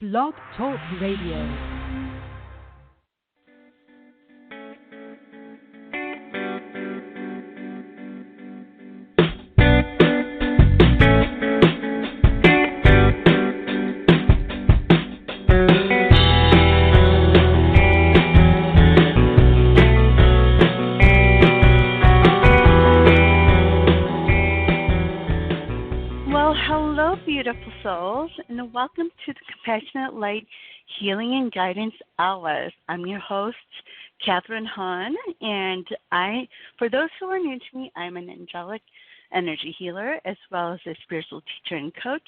Blog Talk Radio. Beautiful souls, and welcome to the Compassionate Light Healing and Guidance Hours. I'm your host, Catharine Hahn, and for those who are new to me, I'm an angelic energy healer as well as a spiritual teacher and coach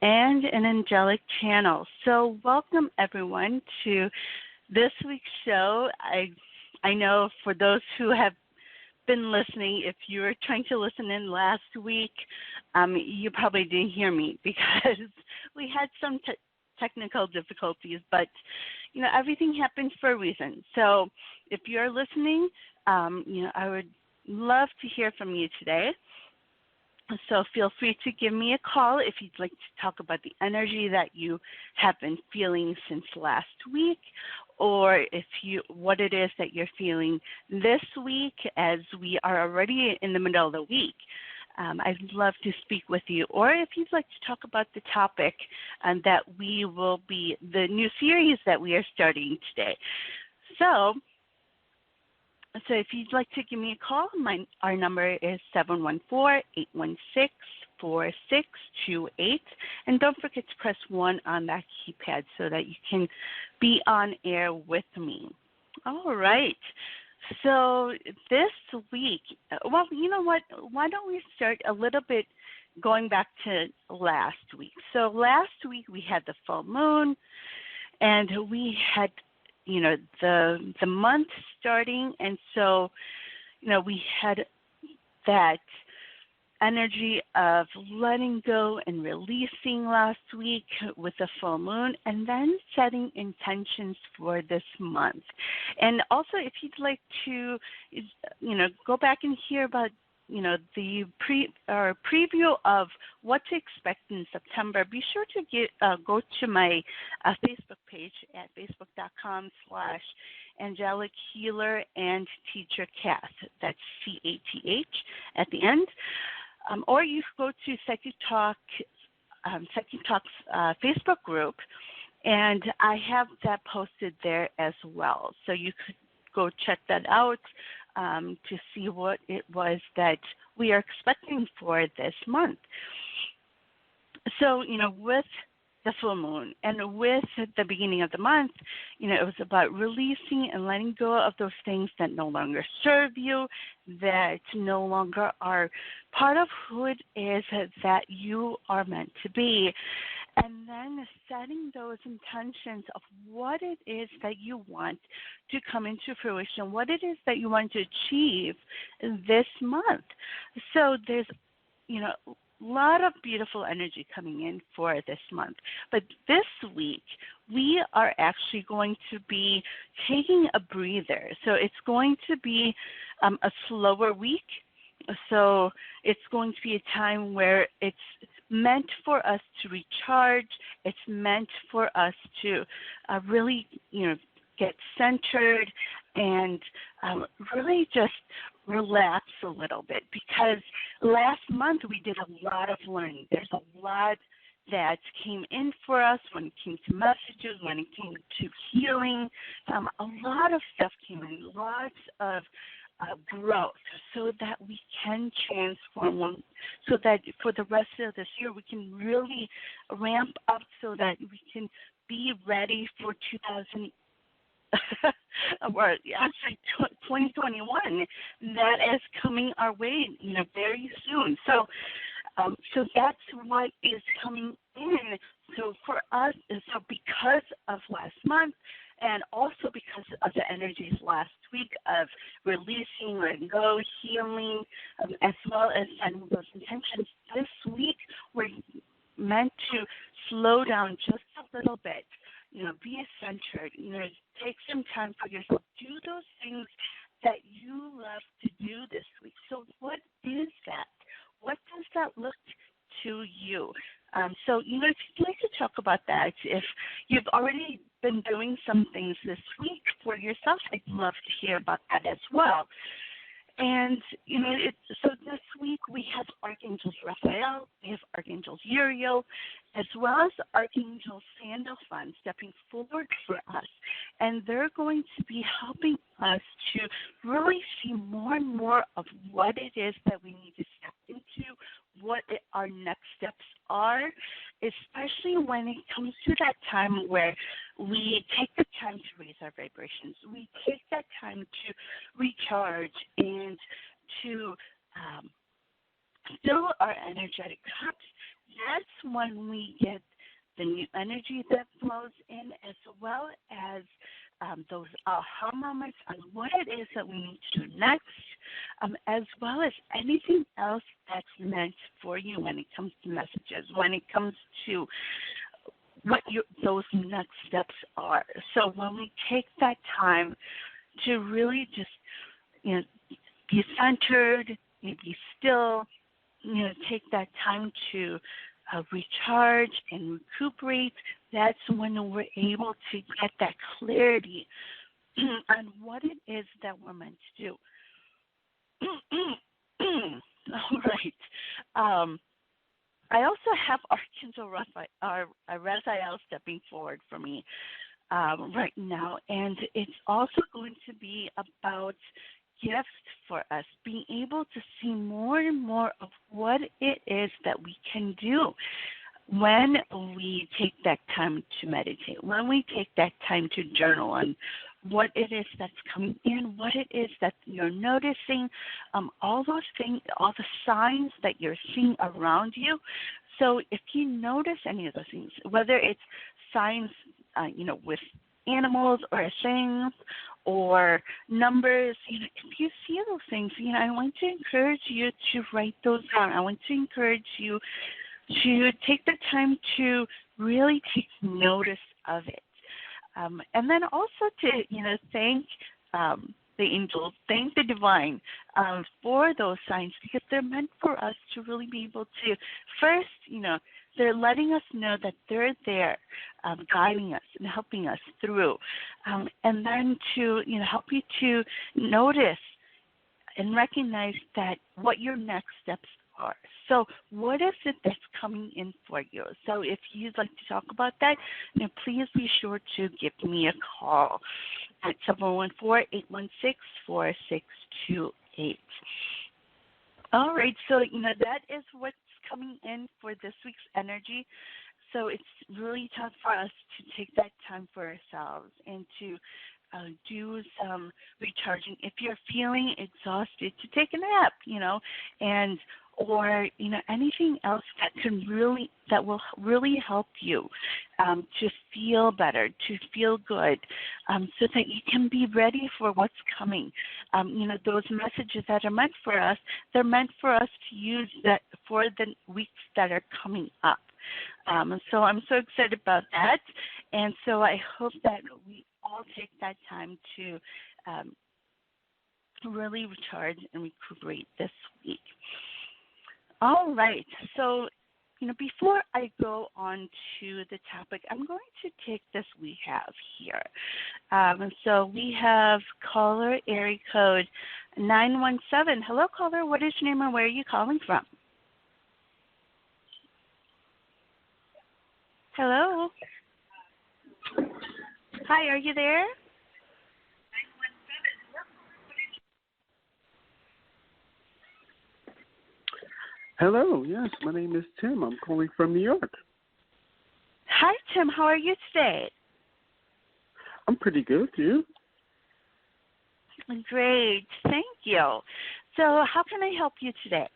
and an angelic channel. So welcome everyone to this week's show. I know for those who have been listening, if you were trying to listen in last week, you probably didn't hear me because we had some technical difficulties, but everything happens for a reason. So if you're listening, I would love to hear from you today. So feel free to give me a call if you'd like to talk about the energy that you have been feeling since last week, or what it is that you're feeling this week as we are already in the middle of the week. I'd love to speak with you, or if you'd like to talk about the topic that the new series that we are starting today. So if you'd like to give me a call, our number is 714-816-4628. And don't forget to press 1 on that keypad so that you can be on air with me. All right. So this week, well, you know what? Why don't we start a little bit going back to last week? So last week we had the full moon, and we had the month starting, and so we had that energy of letting go and releasing last week with the full moon, and then setting intentions for this month. And also, if you'd like to go back and hear about the preview of what to expect in September, be sure to go to my Facebook page at facebook.com/Angelic Healer and Teacher Cath. That's CATH at the end. Or you go to Psychic Talk's Facebook group, and I have that posted there as well. So you could go check that out to see what it was that we are expecting for this month. So, with the full moon and with the beginning of the month, it was about releasing and letting go of those things that no longer serve you, that no longer are part of who it is that you are meant to be. And then setting those intentions of what it is that you want to come into fruition, what it is that you want to achieve this month. So there's, a lot of beautiful energy coming in for this month. But this week, we are actually going to be taking a breather. So it's going to be a slower week. So it's going to be a time where it's meant for us to recharge. It's meant for us to really, get centered and really just relax a little bit, because last month we did a lot of learning. There's a lot that came in for us when it came to messages, when it came to healing. A lot of stuff came in, lots of growth, so that we can transform, so that for the rest of this year we can really ramp up so that we can be ready for 2021 that is coming our way, very soon. So that's what is coming in. So for us, because of last month, and also because of the energies last week of releasing, letting go, healing, as well as setting those intentions, this week we're meant to slow down just a little bit. Be centered. Take some time for yourself. Do those things that you love to do this week. So what is that? What does that look to you? So, if you'd like to talk about that, if you've already been doing some things this week for yourself, I'd love to hear about that as well. And, so this week we have Archangel Raphael, we have Archangel Uriel, as well as Archangel Sandalphon stepping forward for us. And they're going to be helping us to really see more and more of what it is that we need to step into, what our next steps are, especially when it comes to that time where we take the time to raise our vibrations. We take that time to recharge and to fill our energetic cups. That's when we get the new energy that flows in, as well as those aha moments on what it is that we need to do next, as well as anything else that's meant for you when it comes to messages, when it comes to what those next steps are. So when we take that time to really just, be centered, be still, take that time to recharge and recuperate, that's when we're able to get that clarity on what it is that we're meant to do. All right. I also have Archangel Raphael stepping forward for me right now, and it's also going to be about gifts for us, being able to see more and more of what it is that we can do when we take that time to meditate, when we take that time to journal on what it is that's coming in, what it is that you're noticing, all those things, all the signs that you're seeing around you. So if you notice any of those things, whether it's signs, with animals or things or numbers, if you see those things, I want to encourage you to write those down. I want to encourage you to take the time to really take notice of it. And then also to, thank the angels, thank the divine for those signs, because they're meant for us to really be able to, first, they're letting us know that they're there guiding us and helping us through. And then to, help you to notice and recognize that what your next steps are. So what is it that's coming in for you? So if you'd like to talk about that, please be sure to give me a call at 714-816-4628. All right, so that is what's coming in for this week's energy. So it's really tough for us to take that time for ourselves and to do some recharging. If you're feeling exhausted, to take a nap, and or anything else that will really help you to feel better, to feel good, so that you can be ready for what's coming. Those messages that are meant for us, they're meant for us to use that for the weeks that are coming up. So I'm so excited about that, and so I hope that we all take that time to really recharge and recuperate this week. All right, so before I go on to the topic, I'm going to take this we have here. So we have caller area code 917. Hello, caller. What is your name and where are you calling from? Hello. Hi, are you there? Hello, yes, my name is Tim. I'm calling from New York. Hi, Tim. How are you today? I'm pretty good. You? Great. Thank you. So how can I help you today?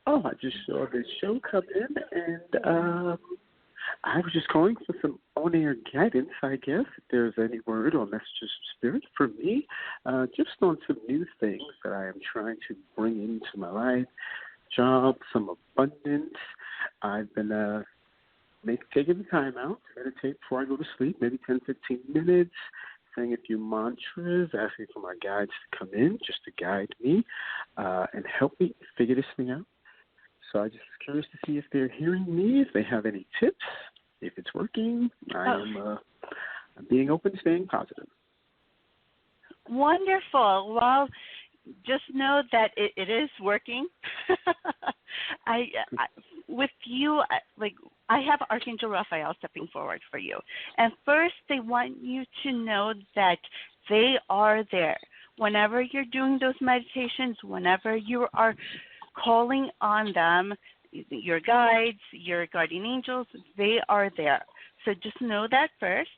Oh, I just saw this show come in, and I was just calling for some on-air guidance, I guess, if there's any word or messages of spirit for me, just on some new things that I am trying to bring into my life, job, some abundance. I've been taking the time out to meditate before I go to sleep, maybe 10, 15 minutes, saying a few mantras, asking for my guides to come in just to guide me and help me figure this thing out. So I just was curious to see if they're hearing me, if they have any tips, if it's working. I'm being open, staying positive. Wonderful. Well, just know that it is working. With you, I have Archangel Raphael stepping forward for you. And first, they want you to know that they are there. Whenever you're doing those meditations, whenever you are calling on them, your guides, your guardian angels, they are there. So just know that first.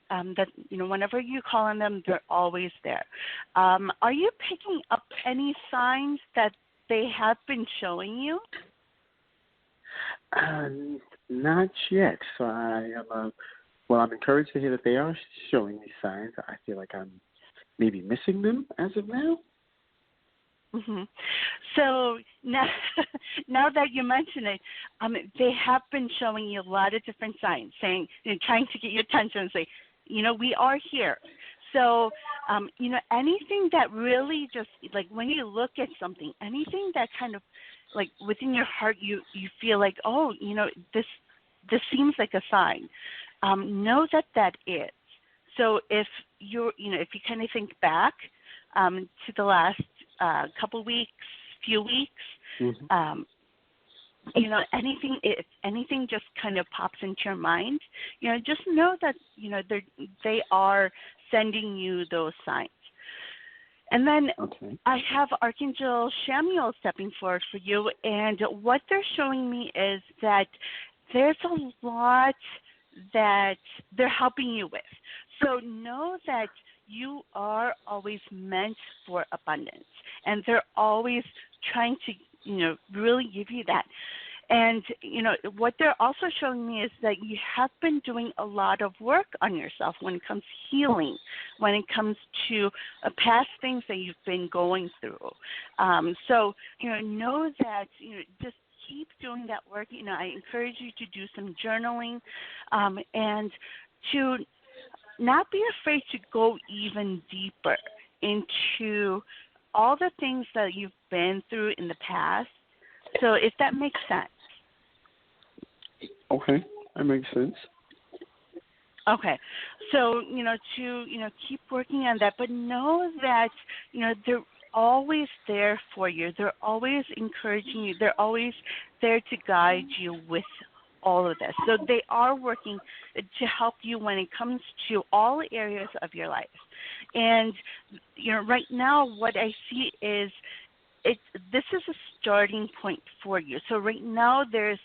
That whenever you call on them, they're always there. Are you picking up any signs that they have been showing you? Not yet. So I'm encouraged to hear that they are showing me signs. I feel like I'm maybe missing them as of now. Mm-hmm. So now that you mention it, they have been showing you a lot of different signs, saying, trying to get your attention and say, we are here. So, anything that really just, like when you look at something, anything that kind of, like within your heart, you feel like, oh, this seems like a sign. Know that is. So if if you kind of think back to the last few weeks, mm-hmm. If anything just kind of pops into your mind, just know that, they are sending you those signs. And then I have Archangel Samuel stepping forward for you, and what they're showing me is that there's a lot that they're helping you with. So know that you are always meant for abundance, and they're always trying to really give you that. And, what they're also showing me is that you have been doing a lot of work on yourself when it comes to healing, when it comes to past things that you've been going through. So, know that, just keep doing that work. I encourage you to do some journaling and to not be afraid to go even deeper into all the things that you've been through in the past. So if that makes sense. Okay, that makes sense. Okay. So, to, keep working on that, but know that, they're always there for you. They're always encouraging you. They're always there to guide you with all of this. So they are working to help you when it comes to all areas of your life. And, right now what I see is this is a starting point for you. So right now there's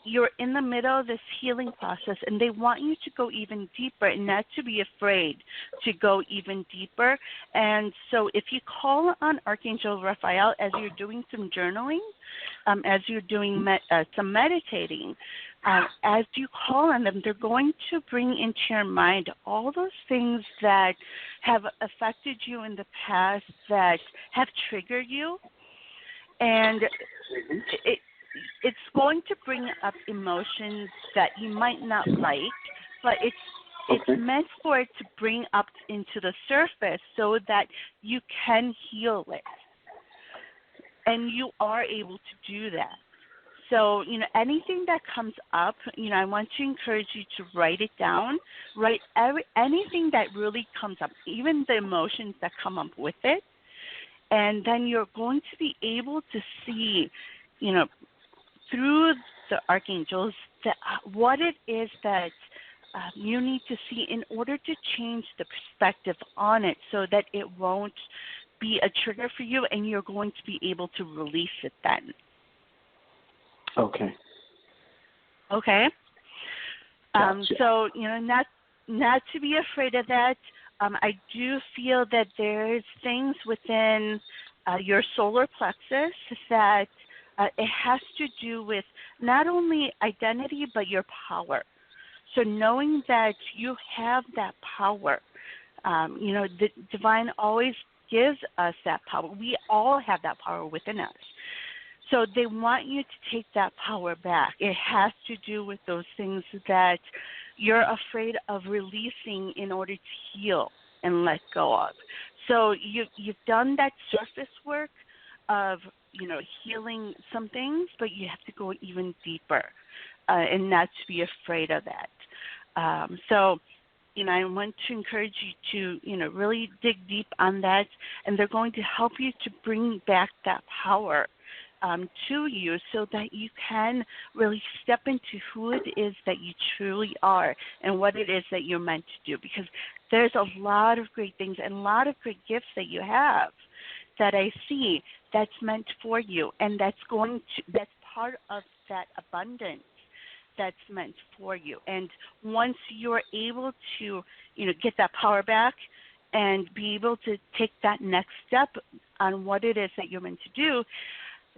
you're in the middle of this healing process, and they want you to go even deeper and not to be afraid to go even deeper. And so if you call on Archangel Raphael as you're doing some journaling, as you're doing some meditating, as you call on them, they're going to bring into your mind all those things that have affected you in the past, that have triggered you. And it's going to bring up emotions that you might not like, but it's meant for it to bring up into the surface so that you can heal it. And you are able to do that. So, anything that comes up, I want to encourage you to write it down. Write anything that really comes up, even the emotions that come up with it. And then you're going to be able to see, through the archangels, what it is that you need to see in order to change the perspective on it so that it won't be a trigger for you, and you're going to be able to release it then. Okay. Okay. Gotcha. So, not to be afraid of that. I do feel that there's things within your solar plexus that it has to do with not only identity, but your power. So knowing that you have that power, the divine always gives us that power. We all have that power within us. So they want you to take that power back. It has to do with those things that you're afraid of releasing in order to heal and let go of. So you've done that surface work of healing some things, but you have to go even deeper and not to be afraid of that. So, I want to encourage you to, really dig deep on that, and they're going to help you to bring back that power to you so that you can really step into who it is that you truly are and what it is that you're meant to do, because there's a lot of great things and a lot of great gifts that you have that I see that's meant for you, and that's part of that abundance that's meant for you. And once you're able to, get that power back and be able to take that next step on what it is that you're meant to do,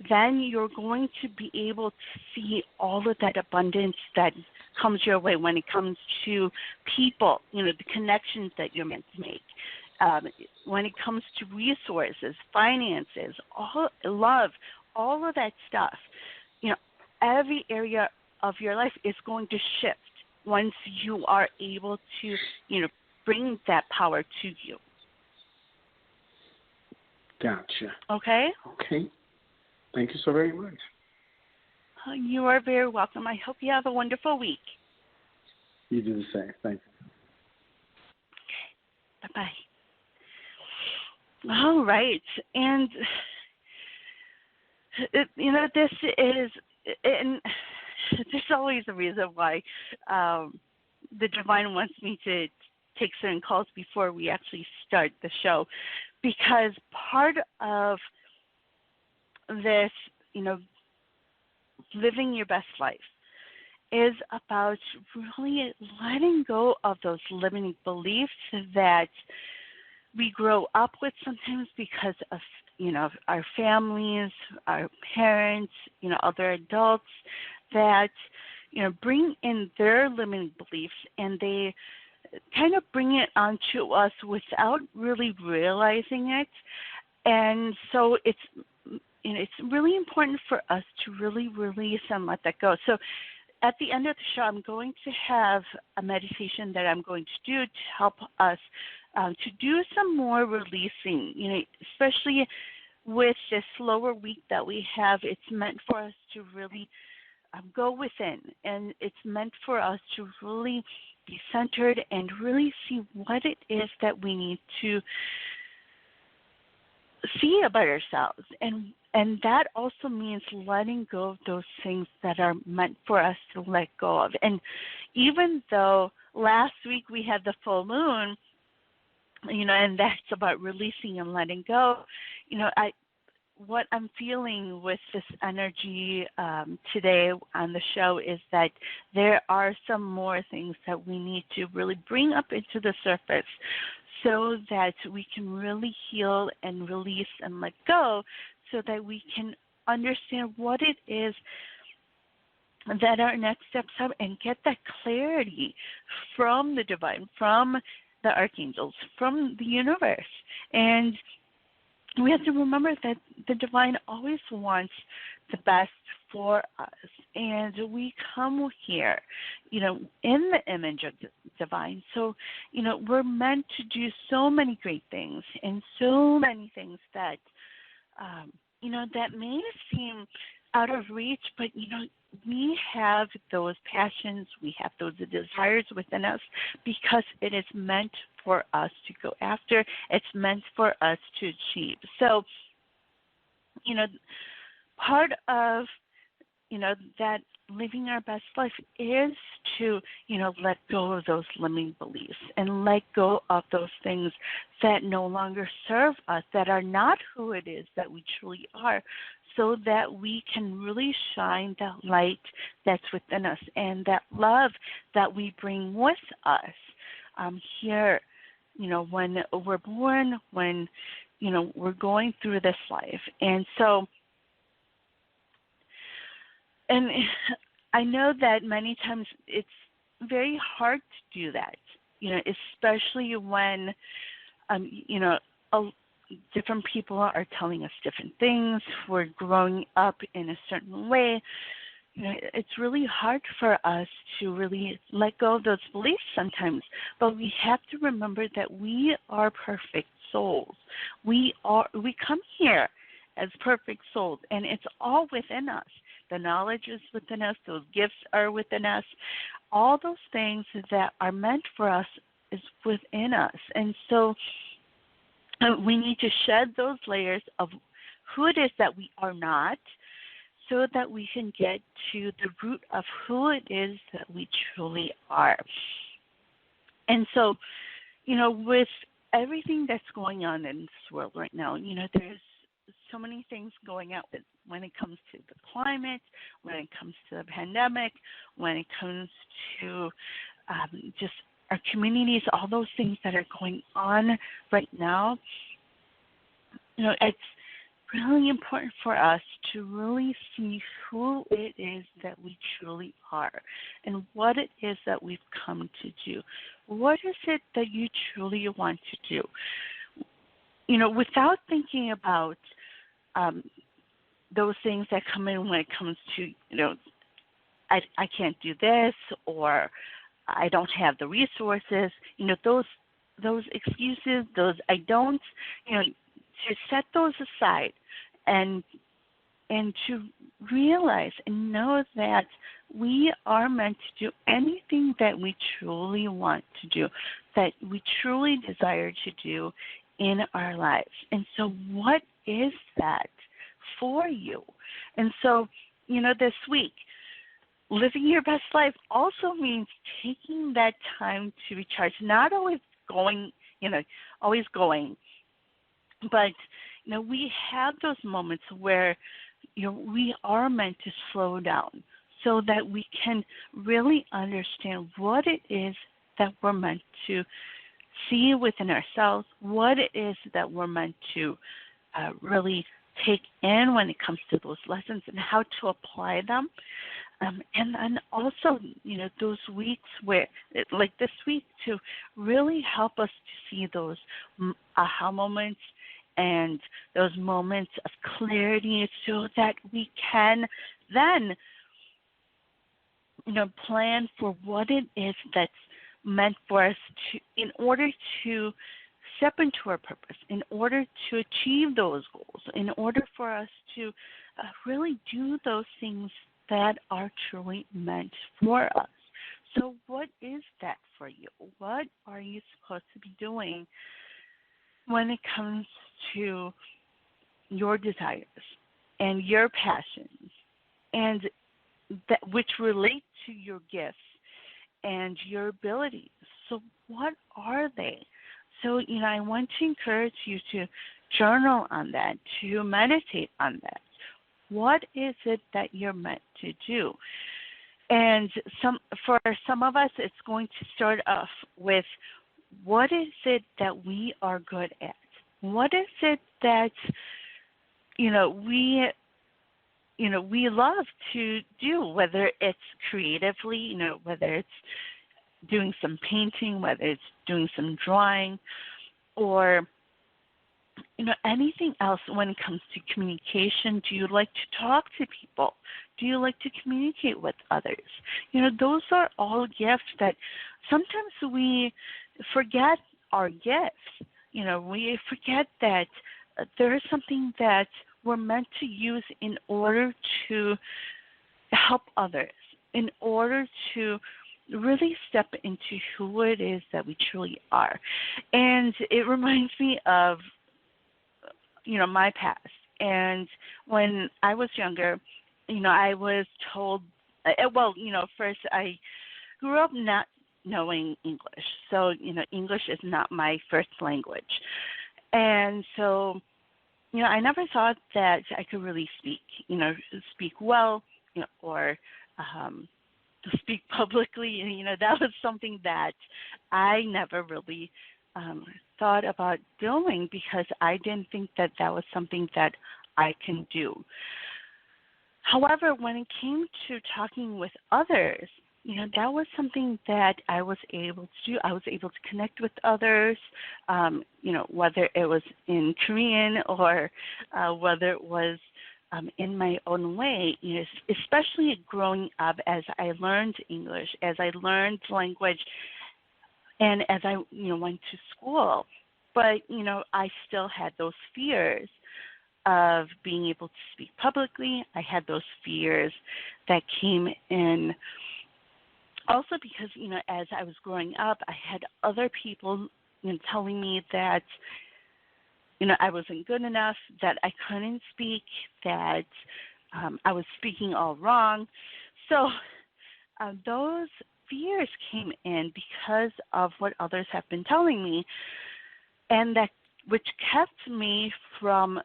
then you're going to be able to see all of that abundance that comes your way when it comes to people, the connections that you're meant to make. When it comes to resources, finances, love, all of that stuff, every area of your life is going to shift once you are able to, bring that power to you. Gotcha. Okay? Okay. Thank you so very much. You are very welcome. I hope you have a wonderful week. You do the same. Thank you. Okay. Bye-bye. All right. And, this is, and there's always a reason why the divine wants me to take certain calls before we actually start the show, because part of this, living your best life is about really letting go of those limiting beliefs that we grow up with sometimes because of, our families, our parents, other adults that, bring in their limiting beliefs, and they kind of bring it onto us without really realizing it. And so it's really important for us to really release and let that go. So at the end of the show, I'm going to have a meditation that I'm going to do to help us to do some more releasing, especially with this slower week that we have. It's meant for us to really go within, and it's meant for us to really be centered and really see what it is that we need to see about ourselves. And that also means letting go of those things that are meant for us to let go of. And even though last week we had the full moon, and that's about releasing and letting go, what I'm feeling with this energy today on the show is that there are some more things that we need to really bring up into the surface so that we can really heal and release and let go, so that we can understand what it is that our next steps are and get that clarity from the divine, from the archangels, from the universe. And we have to remember that the divine always wants the best for us. And we come here, in the image of the divine. So, we're meant to do so many great things, and so many things that, that may seem out of reach, but, we have those passions, we have those desires within us, because it is meant for us to go after. It's meant for us to achieve. So, part of, that living our best life is to, let go of those limiting beliefs and let go of those things that no longer serve us, that are not who it is that we truly are, so that we can really shine that light that's within us and that love that we bring with us here, when we're born, when, we're going through this life. And so, and I know that many times it's very hard to do that, especially when, different people are telling us different things. We're growing up in a certain way. It's really hard for us to really let go of those beliefs sometimes. But we have to remember that we are perfect souls. We come here as perfect souls, and it's all within us. The knowledge is within us. Those gifts are within us. All those things that are meant for us is within us. And so we need to shed those layers of who it is that we are not so that we can get to the root of who it is that we truly are. And so, with everything that's going on in this world right now, there's so many things going out when it comes to the climate, when it comes to the pandemic, when it comes to just our communities, all those things that are going on right now. It's really important for us to really see who it is that we truly are and what it is that we've come to do. What is it that you truly want to do? Without thinking about those things that come in when it comes to, I can't do this, or I don't have the resources, those excuses, those I don't, to set those aside and to realize and know that we are meant to do anything that we truly want to do, that we truly desire to do in our lives. And so what is that for you? And so, this week, living your best life also means taking that time to recharge, not always going, but, we have those moments where, we are meant to slow down so that we can really understand what it is that we're meant to see within ourselves, what it is that we're meant to really take in when it comes to those lessons and how to apply them. And then also, those weeks where, like this week, to really help us to see those aha moments and those moments of clarity so that we can then, plan for what it is that's meant for us to, in order to step into our purpose, in order to achieve those goals, in order for us to really do those things that are truly meant for us. So what is that for you? What are you supposed to be doing when it comes to your desires and your passions, and that which relate to your gifts and your abilities? So what are they? So, I want to encourage you to journal on that, to meditate on that. What is it that you're meant to do? And for some of us, it's going to start off with, what is it that we are good at? What is it that, we love to do, whether it's creatively, whether it's doing some painting, whether it's doing some drawing, or anything else when it comes to communication. Do you like to talk to people? Do you like to communicate with others? Those are all gifts that sometimes we forget our gifts. We forget that there is something that we're meant to use in order to help others, in order to really step into who it is that we truly are. And it reminds me of, my past. And when I was younger, I was told, first I grew up not knowing English. So, English is not my first language. And so, I never thought that I could really speak well, or speak publicly. That was something that I never really thought about doing, because I didn't think that that was something that I can do. However, when it came to talking with others, that was something that I was able to do. I was able to connect with others, whether it was in Korean or whether it was in my own way, especially growing up as I learned English, as I learned language, and as I went to school. But, I still had those fears of being able to speak publicly. I had those fears that came in. Also because, as I was growing up, I had other people telling me that, I wasn't good enough, that I couldn't speak, that I was speaking all wrong. So those fears came in because of what others have been telling me, and that which kept me from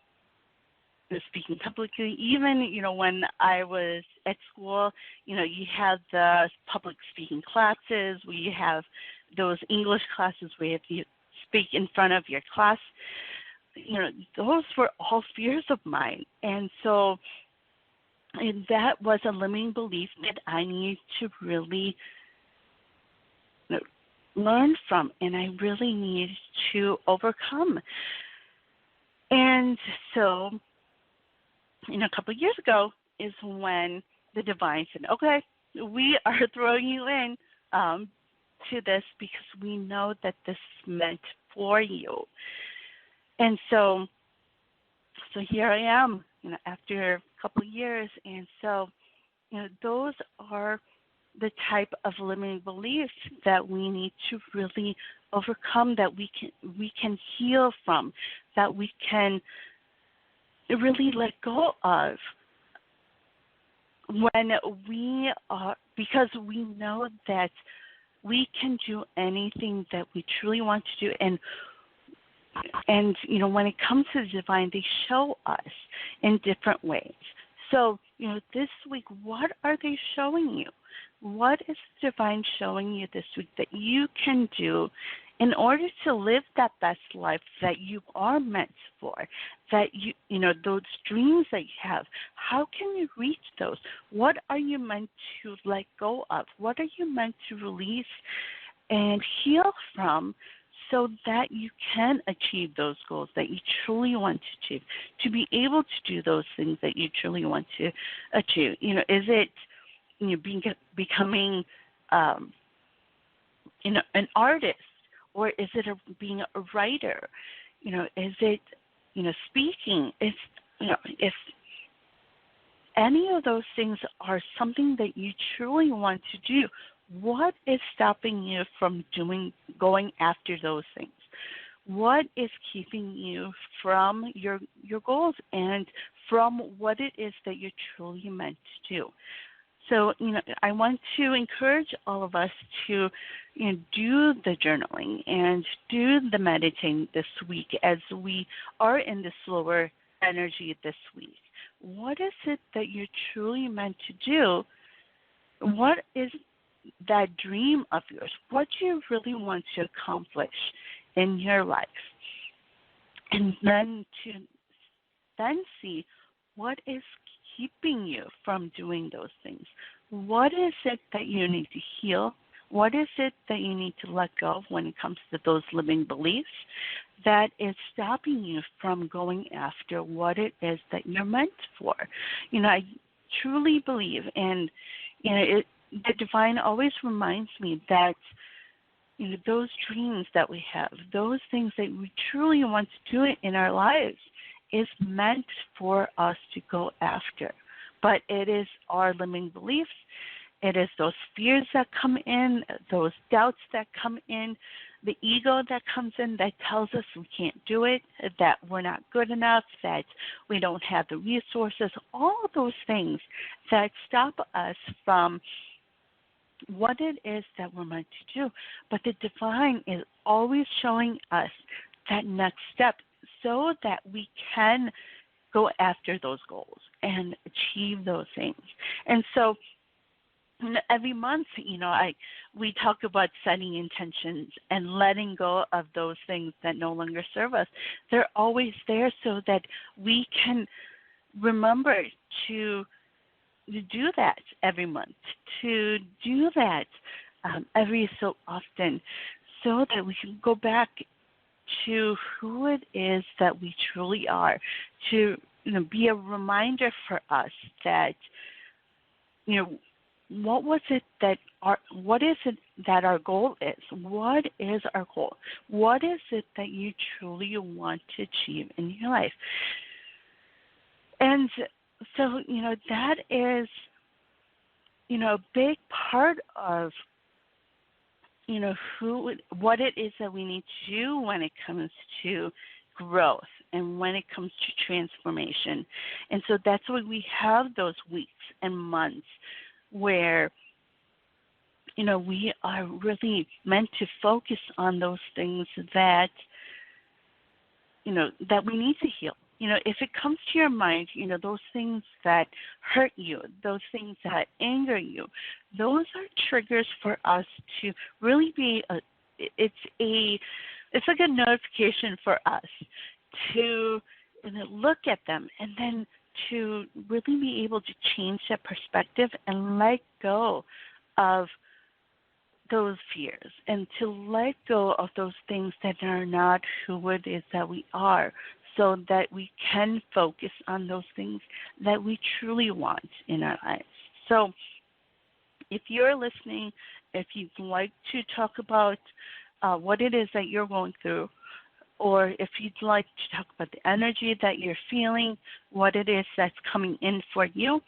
speaking publicly. Even, when I was at school, you have the public speaking classes, where you have those English classes where you have to speak in front of your class. Those were all fears of mine. And so that was a limiting belief that I need to really learn from, and I really need to overcome. And so, a couple of years ago is when the divine said, okay, we are throwing you in to this because we know that this is meant for you. And so here I am, after a couple of years. And so, those are the type of limiting beliefs that we need to really overcome, that we can heal from, that we can really let go of when we are, because we know that we can do anything that we truly want to do. And when it comes to the divine, they show us in different ways. So, this week, what are they showing you? What is the divine showing you this week that you can do in order to live that best life that you are meant for? That those dreams that you have, how can you reach those? What are you meant to let go of? What are you meant to release and heal from, so that you can achieve those goals that you truly want to achieve, to be able to do those things that you truly want to achieve? Is it becoming an artist, or is it being a writer? Is it speaking? If any of those things are something that you truly want to do, what is stopping you from going after those things? What is keeping you from your goals and from what it is that you're truly meant to do? So, I want to encourage all of us to do the journaling and do the meditating this week as we are in the slower energy this week. What is it that you're truly meant to do? What is that dream of yours? What do you really want to accomplish in your life? And then see what is keeping you from doing those things. What is it that you need to heal? What is it that you need to let go of when it comes to those limiting beliefs that is stopping you from going after what it is that you're meant for? I truly believe, and the divine always reminds me that those dreams that we have, those things that we truly want to do in our lives, is meant for us to go after. But it is our limiting beliefs, it is those fears that come in, those doubts that come in, the ego that comes in that tells us we can't do it, that we're not good enough, that we don't have the resources, all of those things that stop us from what it is that we're meant to do. But the divine is always showing us that next step so that we can go after those goals and achieve those things. And so every month, we talk about setting intentions and letting go of those things that no longer serve us. They're always there so that we can remember to do that every month, to do that every so often, so that we can go back to who it is that we truly are, to be a reminder for us that what is it that our goal is? What is our goal? What is it that you truly want to achieve in your life? And so, that is, a big part of, what it is that we need to do when it comes to growth and when it comes to transformation. And so that's why we have those weeks and months where, we are really meant to focus on those things that, that we need to heal. If it comes to your mind, those things that hurt you, those things that anger you, those are triggers for us to really be, it's like a notification for us to look at them and then to really be able to change that perspective and let go of those fears and to let go of those things that are not who it is that we are, so that we can focus on those things that we truly want in our lives. So if you're listening, if you'd like to talk about what it is that you're going through, or if you'd like to talk about the energy that you're feeling, what it is that's coming in for you,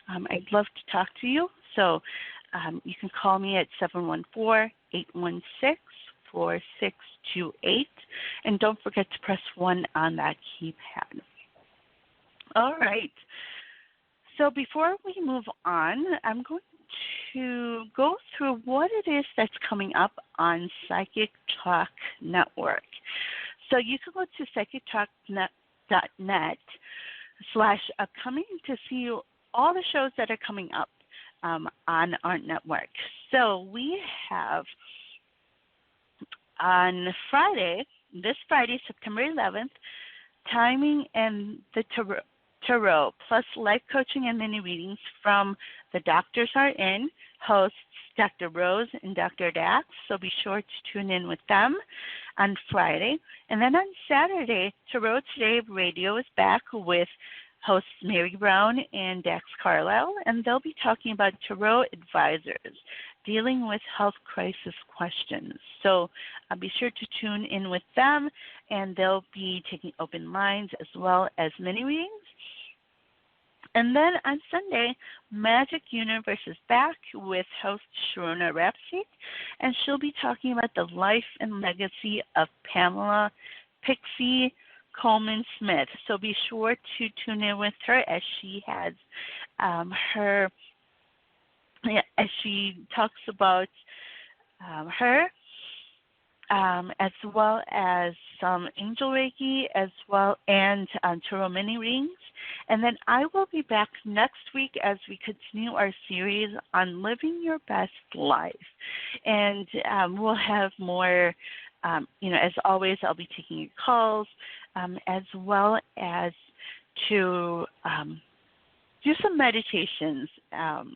I'd love to talk to you. So you can call me at 714-816-4628, and don't forget to press 1 on that keypad. All right. So before we move on, I'm going to go through what it is that's coming up on Psychic Talk Network. So you can go to psychictalknet.net/upcoming to see all the shows that are coming up on our network. So we have on this Friday, September 11th, Timing and the Tarot, plus life coaching and mini readings from The Doctors Are In, hosts Dr. Rose and Dr. Dax. So be sure to tune in with them on Friday. And then on Saturday, Tarot Today Radio is back with hosts Mary Brown and Dax Carlisle, and they'll be talking about tarot advisors dealing with health crisis questions. So be sure to tune in with them, and they'll be taking open lines as well as mini readings. And then on Sunday, Magic Universe is back with host Sharona Rapsik, and she'll be talking about the life and legacy of Pamela Pixie Coleman Smith. So be sure to tune in with her as she has as she talks about her, as well as some angel reiki, as well and tarot mini readings. And then I will be back next week as we continue our series on living your best life, and we'll have more. As always, I'll be taking your calls, as well as to do some meditations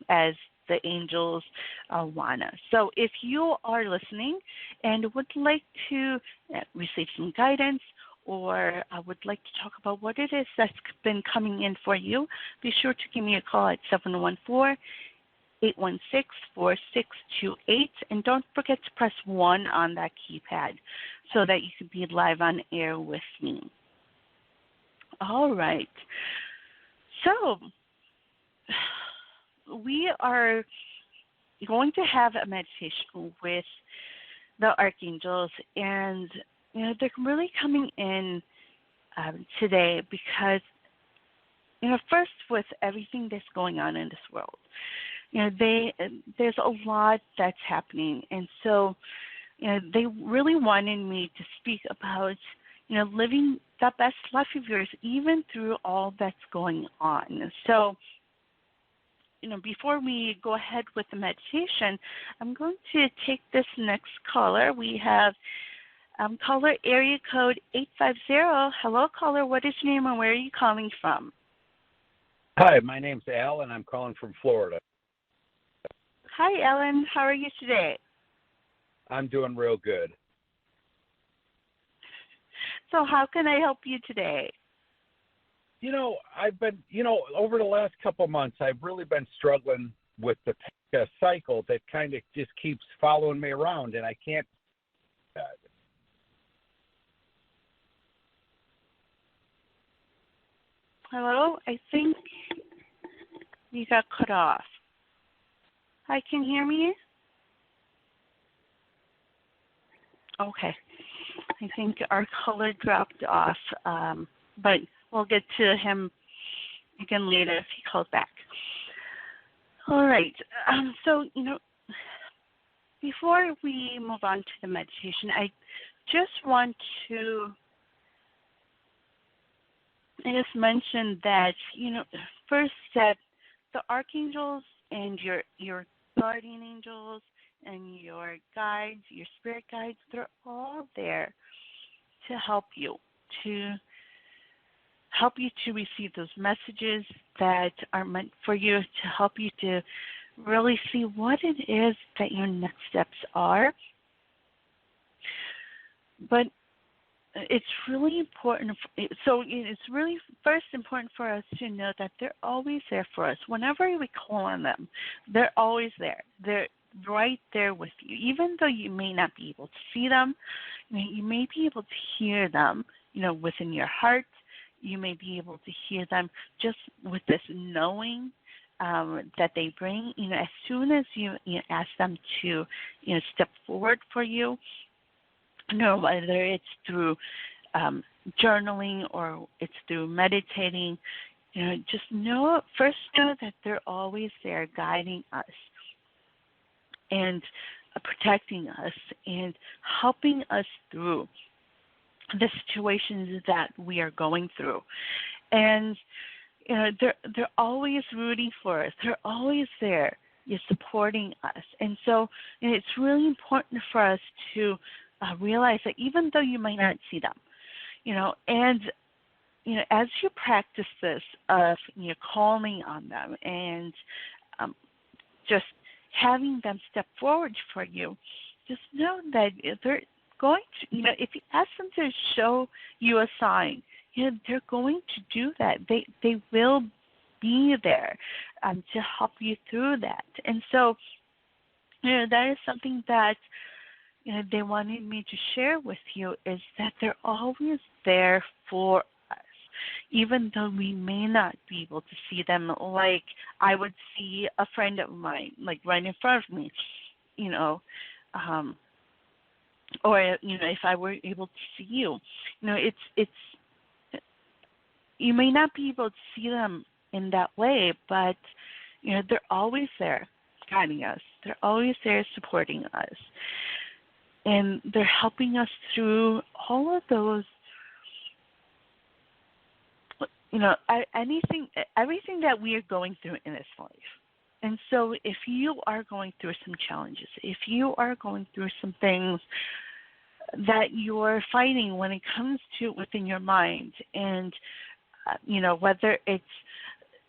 as the angels want us. So if you are listening and would like to receive some guidance, or would like to talk about what it is that's been coming in for you, be sure to give me a call at 714-816-4628, and don't forget to press 1 on that keypad so that you can be live on air with me. All right. So we are going to have a meditation with the archangels, and they're really coming in today because, first with everything that's going on in this world, there's a lot that's happening, and so they really wanted me to speak about living the best life of yours even through all that's going on. So before we go ahead with the meditation, I'm going to take this next caller. We have caller area code 850. Hello, caller. What is your name and where are you calling from? Hi, my name's Al, and I'm calling from Florida. Hi, Ellen. How are you today? I'm doing real good. So how can I help you today? I've been, over the last couple of months, I've really been struggling with the cycle that kind of just keeps following me around, and I can't. Hello? I think you got cut off. Hi, can you hear me? Okay. I think our caller dropped off, but we'll get to him again later if he calls back. All right. So, before we move on to the meditation, I just want to mention that, first that the archangels and your guardian angels and your guides, your spirit guides, they're all there to help you, to receive those messages that are meant for you, to help you to really see what it is that your next steps are. But it's really important. So it's really first important for us to know that they're always there for us. Whenever we call on them, they're always there. They're right there with you. Even though you may not be able to see them, you may be able to hear them, within your heart. You may be able to hear them just with this knowing that they bring. As soon as you ask them to, step forward for you, whether it's through journaling or it's through meditating, just first know that they're always there guiding us and protecting us and helping us through the situations that we are going through. And they're always rooting for us. They're always there. You're supporting us. And so it's really important for us to realize that even though you might not see them, and as you practice this of calling on them and just having them step forward for you, just know that they're going to, if you ask them to show you a sign, they're going to do that. They will be there to help you through that. And so, that is something that they wanted me to share with you, is that they're always there for us, even though we may not be able to see them. Like I would see a friend of mine, like right in front of me, or if I were able to see you, it's you may not be able to see them in that way, but they're always there guiding us. They're always there supporting us. And they're helping us through all of those, everything that we are going through in this life. And so if you are going through some challenges, if you are going through some things that you're fighting when it comes to within your mind, and, whether it's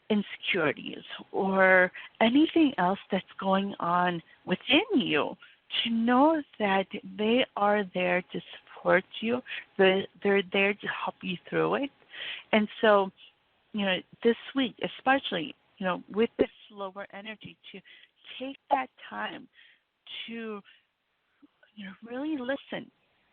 insecurities or anything else that's going on within you, to know that they are there to support you. They're there to help you through it. And so, this week, especially, with this slower energy, to take that time to, really listen.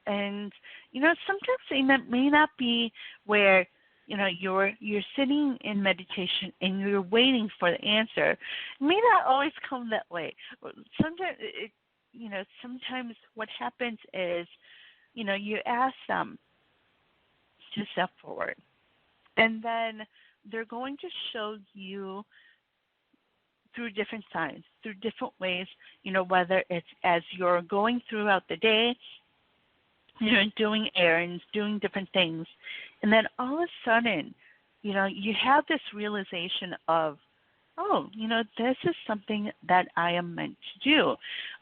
And, sometimes it may not be where, you're sitting in meditation and you're waiting for the answer. It may not always come that way. Sometimes sometimes what happens is, you ask them to step forward, and then they're going to show you through different signs, through different ways, whether it's as you're going throughout the day, doing errands, doing different things, and then all of a sudden, you have this realization of, oh, this is something that I am meant to do,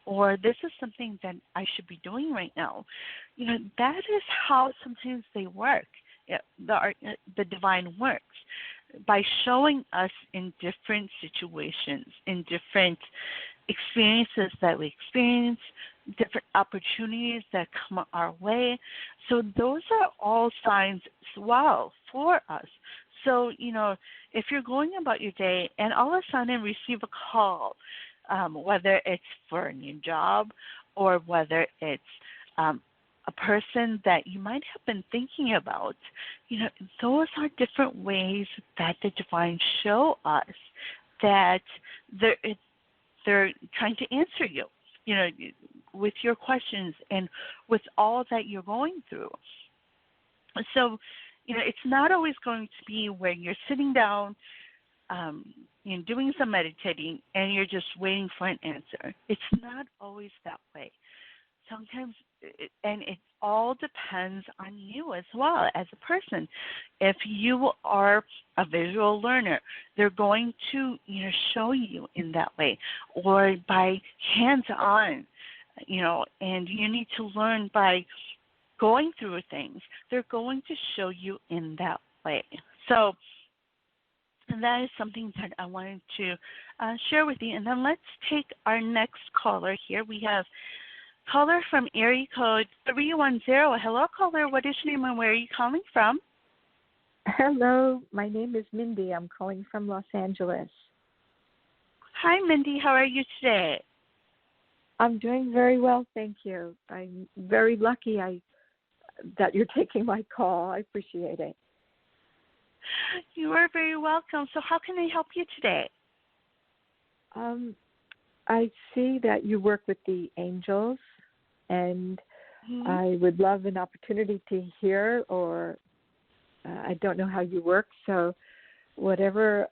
or this is something that I should be doing right now. That is how sometimes they work. The divine works by showing us in different situations, in different experiences that we experience, different opportunities that come our way. So those are all signs as well for us. So, if you're going about your day and all of a sudden receive a call, whether it's for a new job or whether it's a person that you might have been thinking about, those are different ways that the divine show us that they're trying to answer you, with your questions and with all that you're going through. So, it's not always going to be where you're sitting down, doing some meditating, and you're just waiting for an answer. It's not always that way. Sometimes, and it all depends on you as well as a person. If you are a visual learner, they're going to, show you in that way, or by hands-on, and you need to learn by going through things. They're going to show you in that way. So, and that is something that I wanted to share with you. And then let's take our next caller here. We have caller from area code 310. Hello, caller. What is your name and where are you calling from? Hello. My name is Mindy. I'm calling from Los Angeles. Hi, Mindy. How are you today? I'm doing very well, thank you. I'm very lucky that you're taking my call. I appreciate it. You are very welcome. So how can I help you today? I see that you work with the angels, and I would love an opportunity to hear, or I don't know how you work, so whatever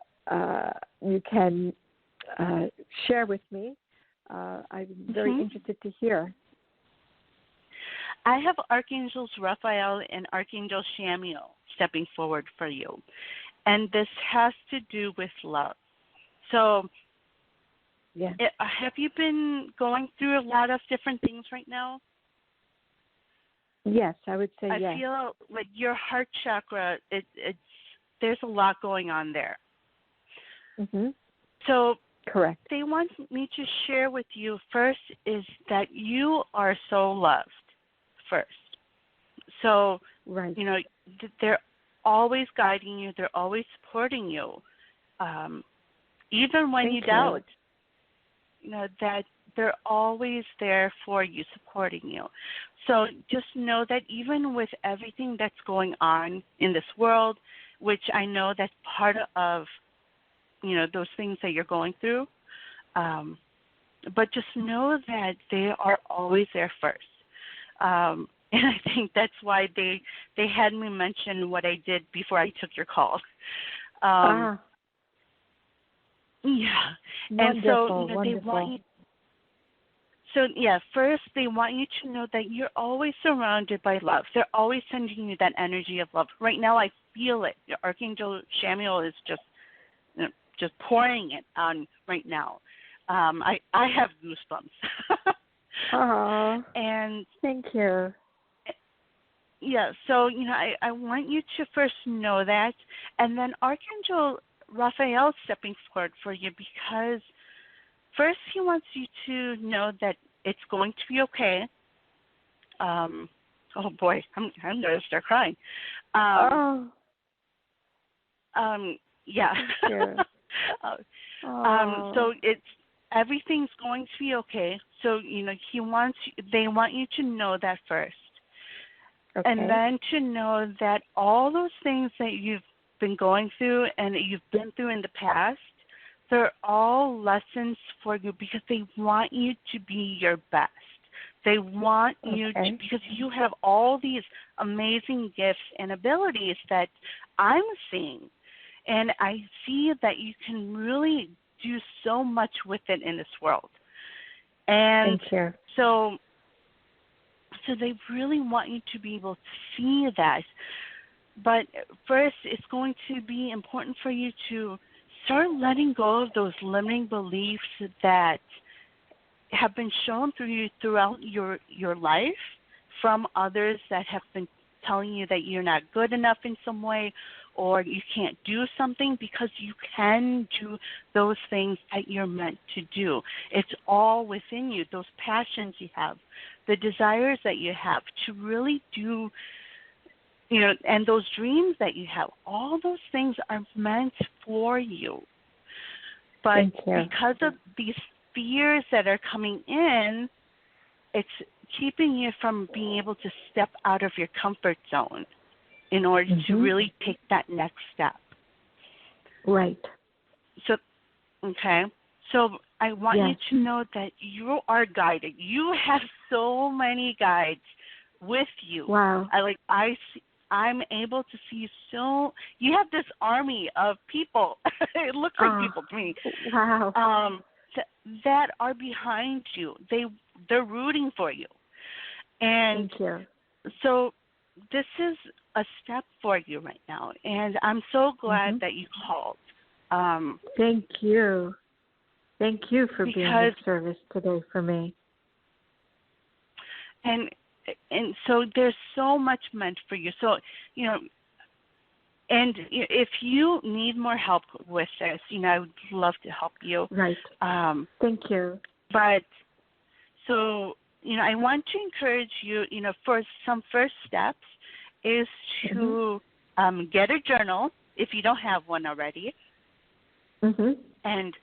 you can share with me, I'm very interested to hear. I have Archangels Raphael and Archangel Michael stepping forward for you. And this has to do with love. So have you been going through a lot of different things right now? Yes, I would say yes. I feel like your heart chakra, there's a lot going on there. Mm-hmm. So correct. They want me to share with you first is that you are so loved first. So, right. They're always guiding you. They're always supporting you. Even when you doubt, that they're always there for you, supporting you. So just know that even with everything that's going on in this world, which I know that's part of, those things that you're going through, but just know that they are always there first. And I think that's why they had me mention what I did before I took your call. Yeah. Wonderful, and so wonderful. they want you. So first they want you to know that you're always surrounded by love. They're always sending you that energy of love. Right now, I feel it. Your Archangel Michael is just pouring it on right now. I have goosebumps. And thank you. Yeah, so I want you to first know that, and then Archangel Raphael stepping forward for you, because first he wants you to know that it's going to be okay. Oh boy, I'm going to start crying. Yeah. Sure. So everything's going to be okay. So they want you to know that first. Okay. And then to know that all those things that you've been going through and that you've been through in the past, they're all lessons for you, because they want you to be your best. They want you to, because you have all these amazing gifts and abilities that I'm seeing. And I see that you can really do so much with it in this world. And thank you. So they really want you to be able to see that. But first, it's going to be important for you to start letting go of those limiting beliefs that have been shown through you throughout your life from others that have been telling you that you're not good enough in some way, or you can't do something, because you can do those things that you're meant to do. It's all within you, those passions you have, the desires that you have to really do, and those dreams that you have. All those things are meant for you. But because of these fears that are coming in, it's keeping you from being able to step out of your comfort zone in order to really take that next step. Right. So, okay. So I want you to know that you are guided. You have so many guides with you. Wow. I'm able to see you have this army of people. It looks like people to me. Wow. That are behind you. They're rooting for you. And thank you. So this is a step for you right now, and I'm so glad that you called. Thank you. Thank you for being of service today for me. And so there's so much meant for you. So, and if you need more help with this, I would love to help you. Right. Thank you. But so, I want to encourage you, for some first steps is to get a journal if you don't have one already, and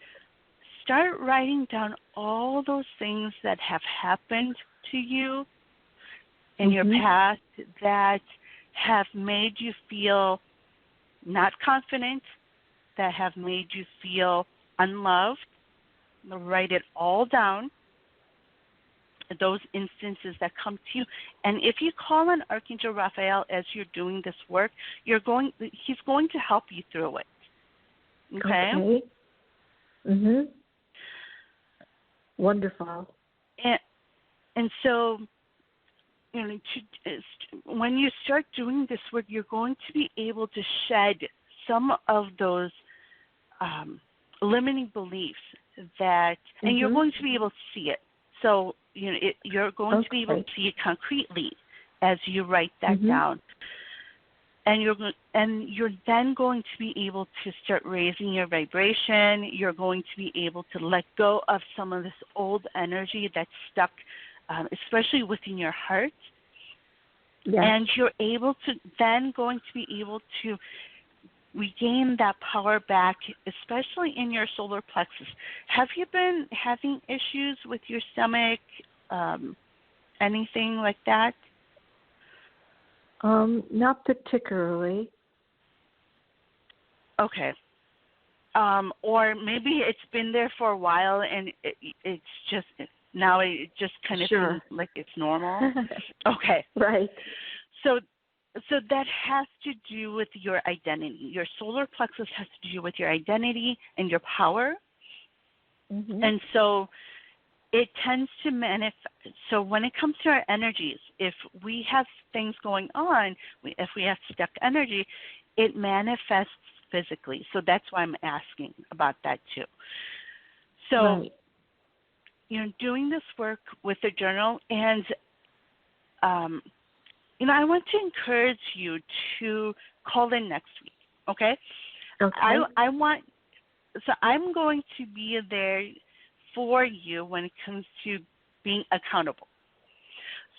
start writing down all those things that have happened to you in your past that have made you feel not confident, that have made you feel unloved. Write it all down, those instances that come to you. And if you call on Archangel Raphael as you're doing this work, he's going to help you through it. Okay? Wonderful. And so, when you start doing this work, you're going to be able to shed some of those limiting beliefs and you're going to be able to see it. So, you're going to be able to see it concretely as you write that down. And you're then going to be able to start raising your vibration. You're going to be able to let go of some of this old energy that's stuck, especially within your heart. Yes. And you're going to be able to regain that power back, especially in your solar plexus. Have you been having issues with your stomach, anything like that? Not particularly. Okay. Or maybe it's been there for a while and it's just now it just kind of feels like it's normal. Okay. Right. So that has to do with your identity. Your solar plexus has to do with your identity and your power. And so it tends to manifest. So when it comes to our energies, if we have things going on, if we have stuck energy, it manifests physically. So that's why I'm asking about that too. So, doing this work with the journal, and, I want to encourage you to call in next week, okay? I'm going to be there for you when it comes to being accountable.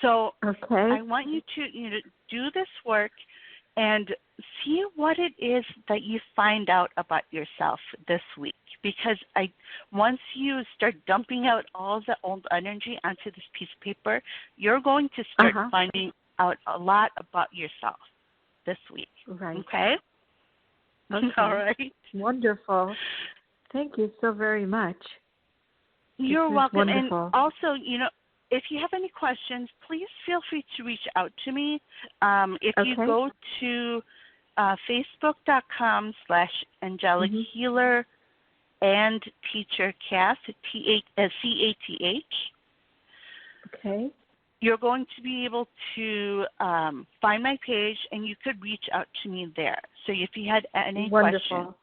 So I want you to do this work and see what it is that you find out about yourself this week. Because once you start dumping out all the old energy onto this piece of paper, you're going to start finding out a lot about yourself this week. Right. Okay? All right. Wonderful. Thank you so very much. You're welcome. Wonderful. And also, if you have any questions, please feel free to reach out to me. If you go to Facebook.com/Angelic Healer and Teacher Cath, CATH. Okay. You're going to be able to find my page, and you could reach out to me there. So if you had any questions.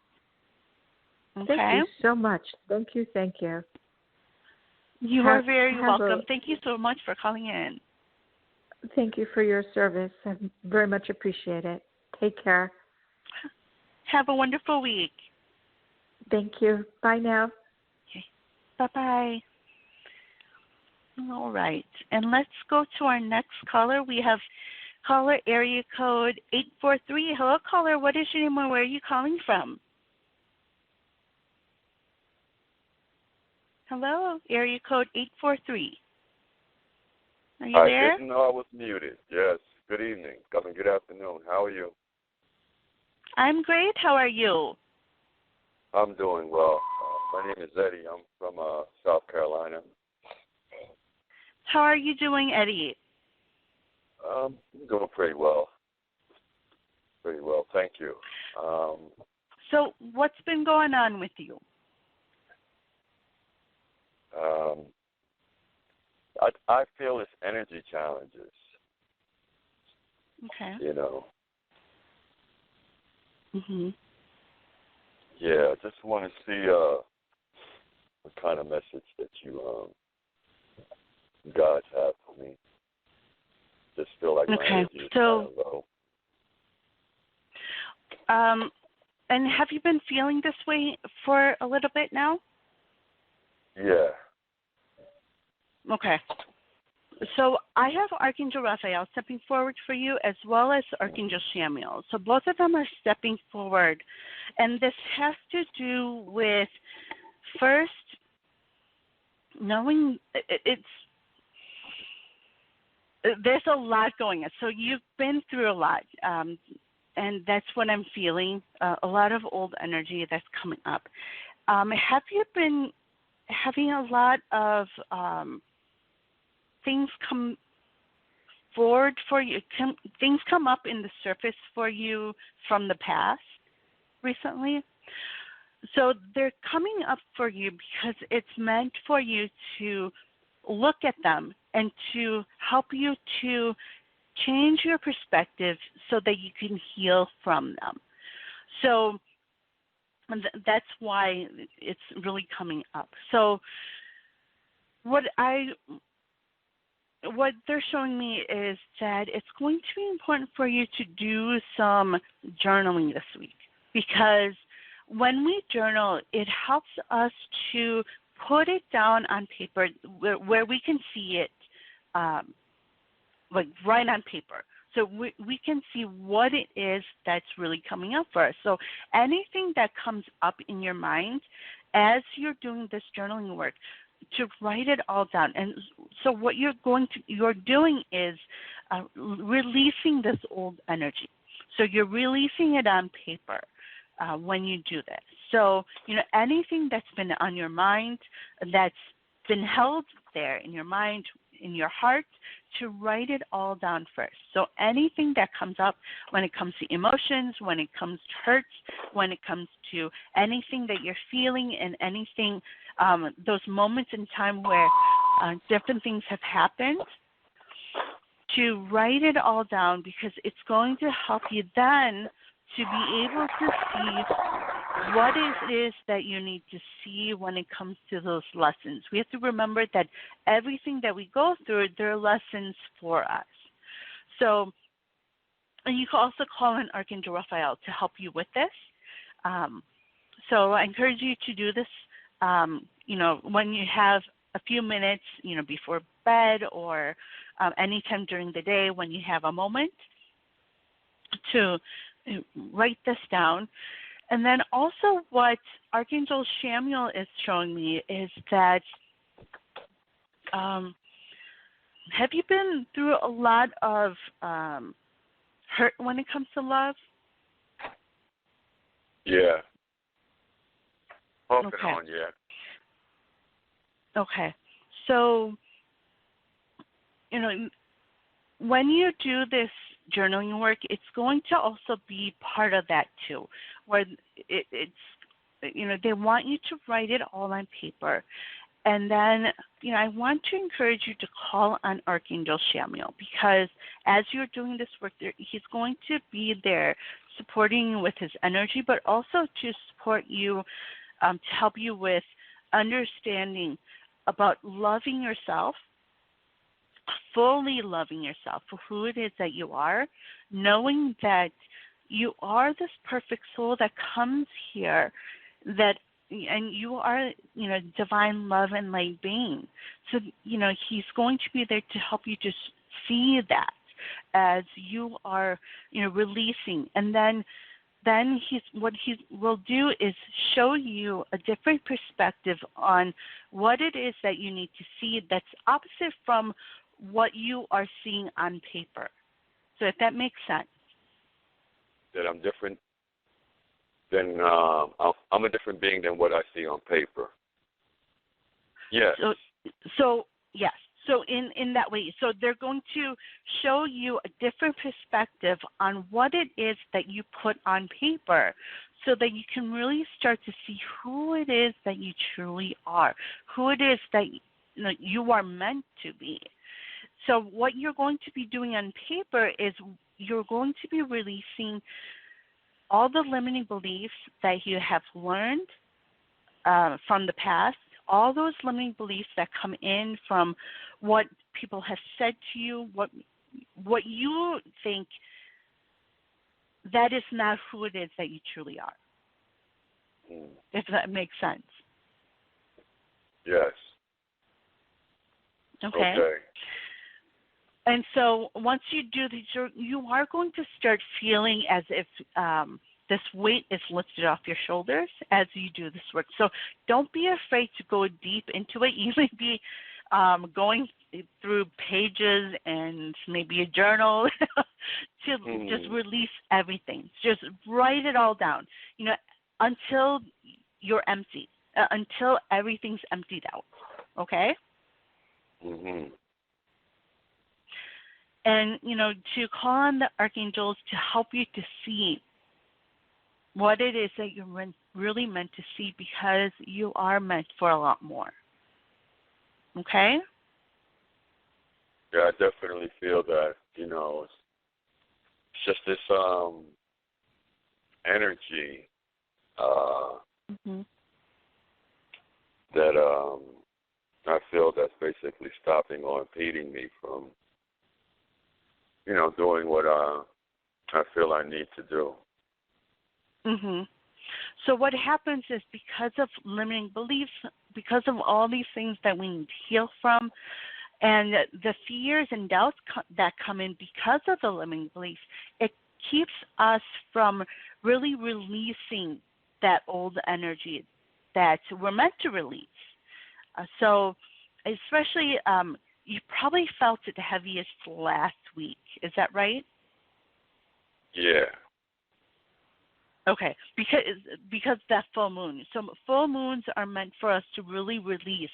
Okay? Thank you so much. Thank you. You are very welcome. Thank you so much for calling in. Thank you for your service. I very much appreciate it. Take care. Have a wonderful week. Thank you. Bye now. Okay. Bye-bye. All right. And let's go to our next caller. We have caller area code 843. Hello, caller. What is your name and where are you calling from? Hello, area code 843. Are you there? I didn't know I was muted. Yes. Good evening. Good afternoon. How are you? I'm great. How are you? I'm doing well. My name is Eddie. I'm from South Carolina. How are you doing, Eddie? I'm doing pretty well. Pretty well, thank you. So what's been going on with you? I feel it's energy challenges. Okay. You know. Mhm. Yeah, I just want to see what kind of message that you guys have for me. Just feel like my energy is kind of low. And have you been feeling this way for a little bit now? Yeah. Okay. So I have Archangel Raphael stepping forward for you, as well as Archangel Michael. So both of them are stepping forward. And this has to do with, first, knowing there's a lot going on. So you've been through a lot, and that's what I'm feeling, a lot of old energy that's coming up. Have you been having a lot of things come forward for you? Things come up in the surface for you from the past recently? So they're coming up for you because it's meant for you to look at them and to help you to change your perspective so that you can heal from them. So that's why it's really coming up. So what they're showing me is that it's going to be important for you to do some journaling this week, because when we journal, it helps us to put it down on paper where we can see it, like right on paper. So we can see what it is that's really coming up for us. So anything that comes up in your mind as you're doing this journaling work, to write it all down. And so what you're doing is releasing this old energy. So you're releasing it on paper when you do this. So, anything that's been on your mind, that's been held there in your mind, in your heart, to write it all down first. So anything that comes up when it comes to emotions, when it comes to hurts, when it comes to anything that you're feeling, and anything, those moments in time where different things have happened, to write it all down, because it's going to help you then to be able to see what it is that you need to see when it comes to those lessons. We have to remember that everything that we go through, there are lessons for us. So, and you can also call in Archangel Raphael to help you with this. So I encourage you to do this, when you have a few minutes, before bed, or anytime during the day when you have a moment, to write this down. And then also what Archangel Michael is showing me is that, have you been through a lot of hurt when it comes to love? Yeah. Off and on, yeah. Okay. So, when you do this journaling work, it's going to also be part of that too, where it's they want you to write it all on paper. And then, I want to encourage you to call on Archangel Michael, because as you're doing this work, he's going to be there supporting you with his energy, but also to support you, to help you with understanding about loving yourself, fully loving yourself for who it is that you are, knowing that you are this perfect soul that comes here, and you are, divine love and light being. So, he's going to be there to help you to see that as you are, releasing. And then what he will do is show you a different perspective on what it is that you need to see that's opposite from what you are seeing on paper. So if that makes sense. That I'm different than, I'm a different being than what I see on paper. Yes. So yes. So in that way, so they're going to show you a different perspective on what it is that you put on paper so that you can really start to see who it is that you truly are, who it is that you are meant to be. So what you're going to be doing on paper is you're going to be releasing all the limiting beliefs that you have learned from the past, all those limiting beliefs that come in from what people have said to you, what you think that is not who it is that you truly are, if that makes sense. Yes. Okay. And so once you do this, you are going to start feeling as if this weight is lifted off your shoulders as you do this work. So don't be afraid to go deep into it. You may be going through pages and maybe a journal to just release everything. Just write it all down, until you're empty, until everything's emptied out. Okay? Mm-hmm. And, to call on the archangels to help you to see what it is that you're really meant to see, because you are meant for a lot more. Okay? Yeah, I definitely feel that, it's just this energy that I feel that's basically stopping or impeding me from, doing what I feel I need to do. So what happens is, because of limiting beliefs, because of all these things that we need to heal from, and the fears and doubts that come in because of the limiting beliefs, it keeps us from really releasing that old energy that we're meant to release. So especially, you probably felt it the heaviest last week. Is that right? Yeah. Okay, because that full moon. So full moons are meant for us to really release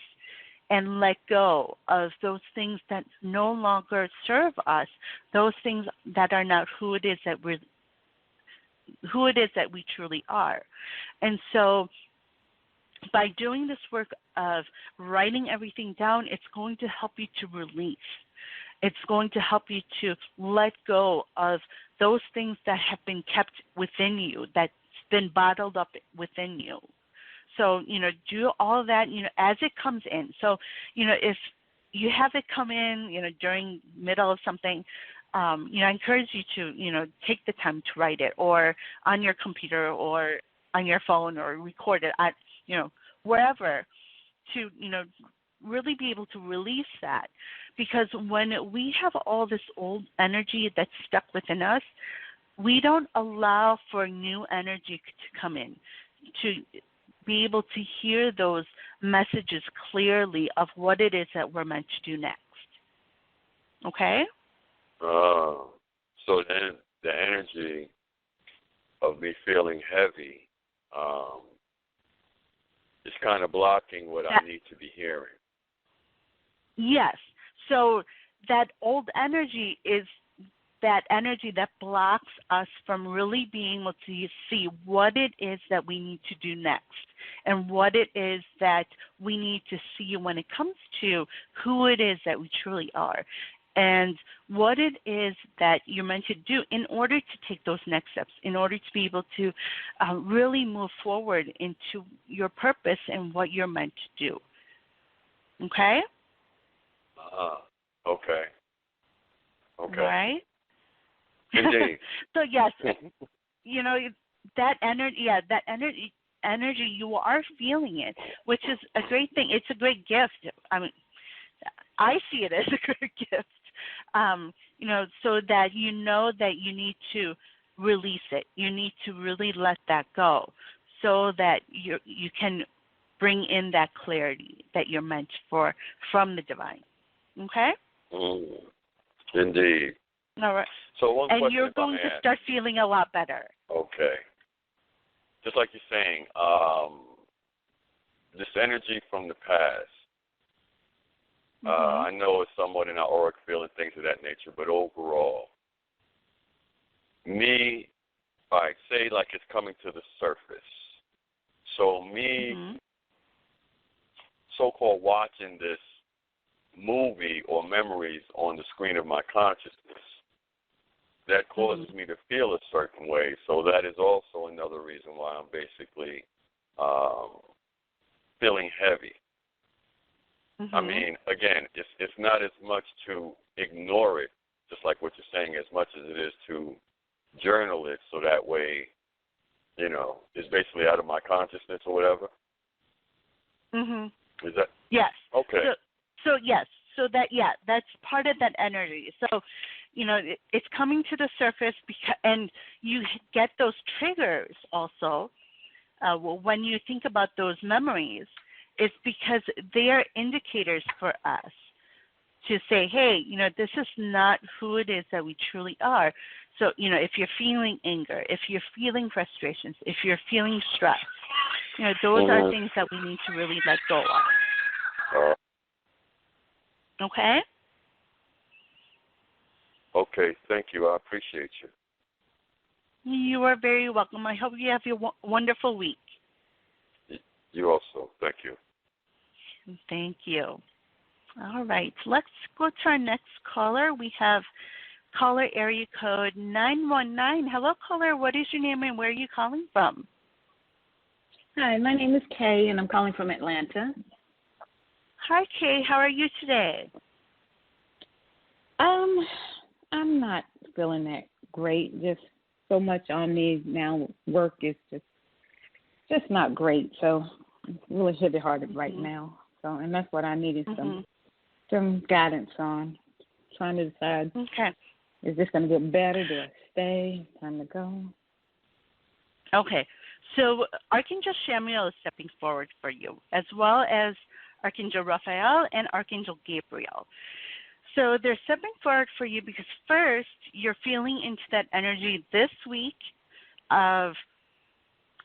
and let go of those things that no longer serve us, those things that are not who it is that we truly are. And so by doing this work of writing everything down, it's going to help you to release. It's going to help you to let go of those things that have been kept within you, that's been bottled up within you. So, do all of that, as it comes in. So, if you have it come in, during middle of something, I encourage you to, take the time to write it, or on your computer or on your phone, or record it at, wherever, to, really be able to release that. Because when we have all this old energy that's stuck within us, we don't allow for new energy to come in, to be able to hear those messages clearly of what it is that we're meant to do next. Okay? So then the energy of me feeling heavy is kind of blocking what I need to be hearing. Yes. So that old energy is that energy that blocks us from really being able to see what it is that we need to do next, and what it is that we need to see when it comes to who it is that we truly are, and what it is that you're meant to do in order to take those next steps, in order to be able to really move forward into your purpose and what you're meant to do. Okay? Okay. Right? Indeed. So yes, that energy, you are feeling it, which is a great thing. It's a great gift. I mean, I see it as a great gift. So that that you need to release it. You need to really let that go, so that you can bring in that clarity that you're meant for from the divine. Okay? Indeed. All right. So one and question you're going to start feeling a lot better. Okay. Just like you're saying, this energy from the past, I know it's somewhat in our auric field and things of that nature, but overall, me, I say like it's coming to the surface. So me, so-called watching this movie or memories on the screen of my consciousness, that causes me to feel a certain way. So that is also another reason why I'm basically feeling heavy. I mean, again, it's not as much to ignore it, just like what you're saying, as much as it is to journal it, so that way, you know, it's basically out of my consciousness or whatever. Is that? Yes. Okay. So yes. So that's part of that energy. So, you know, it's coming to the surface and you get those triggers also. When you think about those memories, it's because they are indicators for us to say, hey, you know, this is not who it is that we truly are. So, you know, if you're feeling anger, if you're feeling frustrations, if you're feeling stress, you know, those are things that we need to really let go of. Okay? Okay, thank you. I appreciate you. You are very welcome. I hope you have a wonderful week. You also. Thank you. Thank you. All right. Let's go to our next caller. We have caller area code 919. Hello, caller. What is your name and where are you calling from? Hi, my name is Kay, and I'm calling from Atlanta. Hi, Kay. How are you today? I'm not feeling that great. Just so much on me now. Work is just not great. So it's really heavy-hearted right now. So, and that's what I needed some guidance on. Trying to decide. Okay. Is this going to get better? Do I stay? Time to go? Okay. So Archangel Samuel is stepping forward for you, as well as Archangel Raphael and Archangel Gabriel. So they're stepping forward for you because first you're feeling into that energy this week of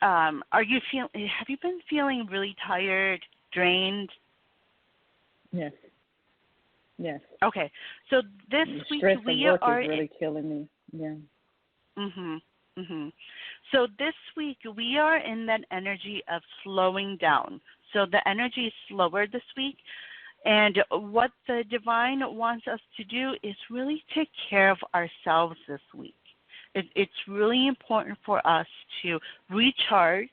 have you been feeling really tired, drained? Yes. Okay. So this week stress we of work are is really killing me. Yeah. So this week we are in that energy of slowing down. So the energy is slower this week. And what the divine wants us to do is really take care of ourselves this week. It's really important for us to recharge,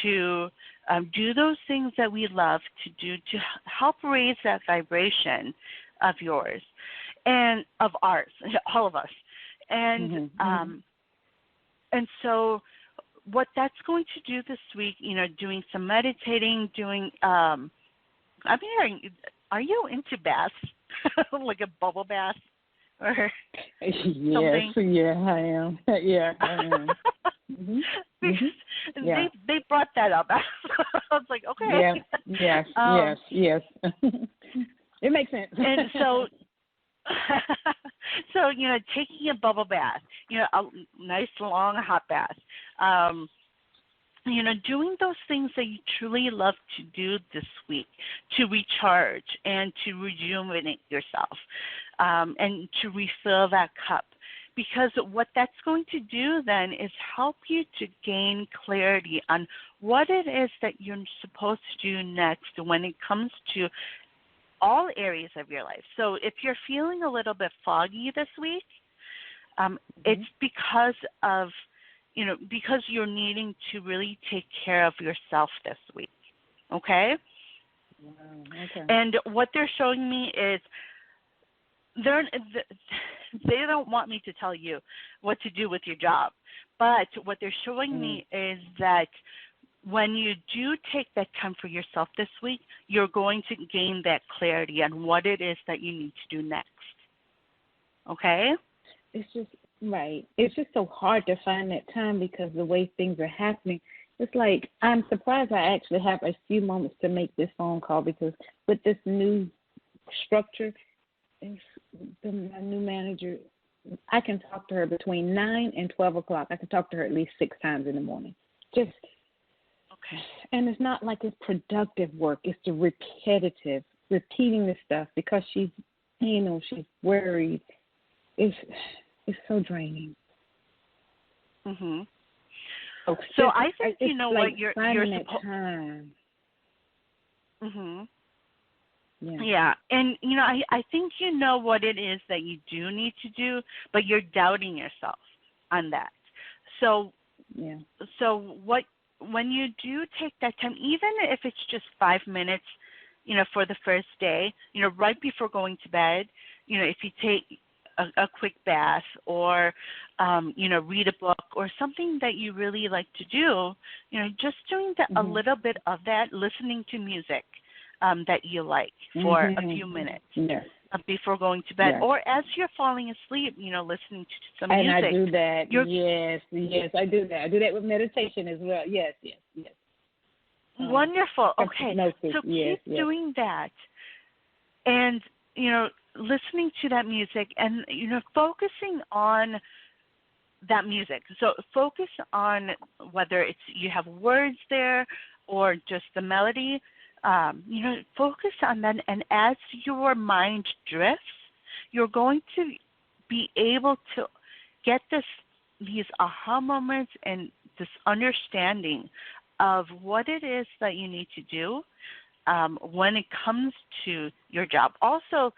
to do those things that we love to do to help raise that vibration of yours and of ours, all of us. And and so what that's going to do this week, you know, doing some meditating, doing I'm hearing, are you into baths, like a bubble bath or something? Yes, I am. Yeah, I am. They brought that up. I was like, okay. Yes. It makes sense. And so, you know, taking a bubble bath, you know, a nice long hot bath, you know, doing those things that you truly love to do this week to recharge and to rejuvenate yourself and to refill that cup. Because what that's going to do then is help you to gain clarity on what it is that you're supposed to do next when it comes to all areas of your life. So if you're feeling a little bit foggy this week, it's because of, you know, because you're needing to really take care of yourself this week. Okay? Okay. And what they're showing me is they don't want me to tell you what to do with your job. But what they're showing me is that when you do take that time for yourself this week, you're going to gain that clarity on what it is that you need to do next. Okay? It's just right. It's just so hard to find that time because the way things are happening. It's like I'm surprised I actually have a few moments to make this phone call because with this new structure, my new manager. I can talk to her between 9 and 12 o'clock. I can talk to her at least 6 times in the morning. Just okay. And it's not like it's productive work. It's the repetitive, repeating the stuff because she's worried. It's so draining. Mhm. So I think you know like what you're time. Mhm. Yeah. Yeah, and you know, I think you know what it is that you do need to do, but you're doubting yourself on that. So yeah. So when you do take that time, even if it's just 5 minutes, you know, for the first day, you know, right before going to bed, you know, if you take a quick bath or, you know, read a book or something that you really like to do, you know, just doing a little bit of that, listening to music that you like for a few minutes before going to bed, or as you're falling asleep, you know, listening to some music. And I do that. Yes, I do that. I do that with meditation as well. Yes. Wonderful. Okay, so keep doing that, and you know, listening to that music, and you know, focusing on that music. So focus on whether it's you have words there or just the melody. You know, focus on that, and as your mind drifts, you're going to be able to get these aha moments and this understanding of what it is that you need to do when it comes to your job. Also,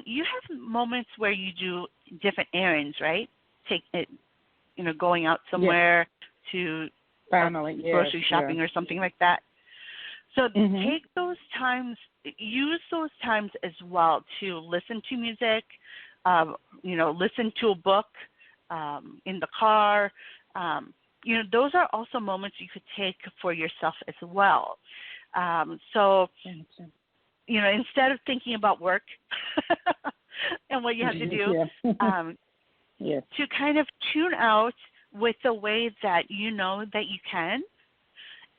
you have moments where you do different errands, right? Take it, you know, going out somewhere to grocery shopping or something like that. So take those times, use those times as well to listen to music, you know, listen to a book in the car. You know, those are also moments you could take for yourself as well. So, you know, instead of thinking about work and what you have to do, to kind of tune out with the way that you know that you can.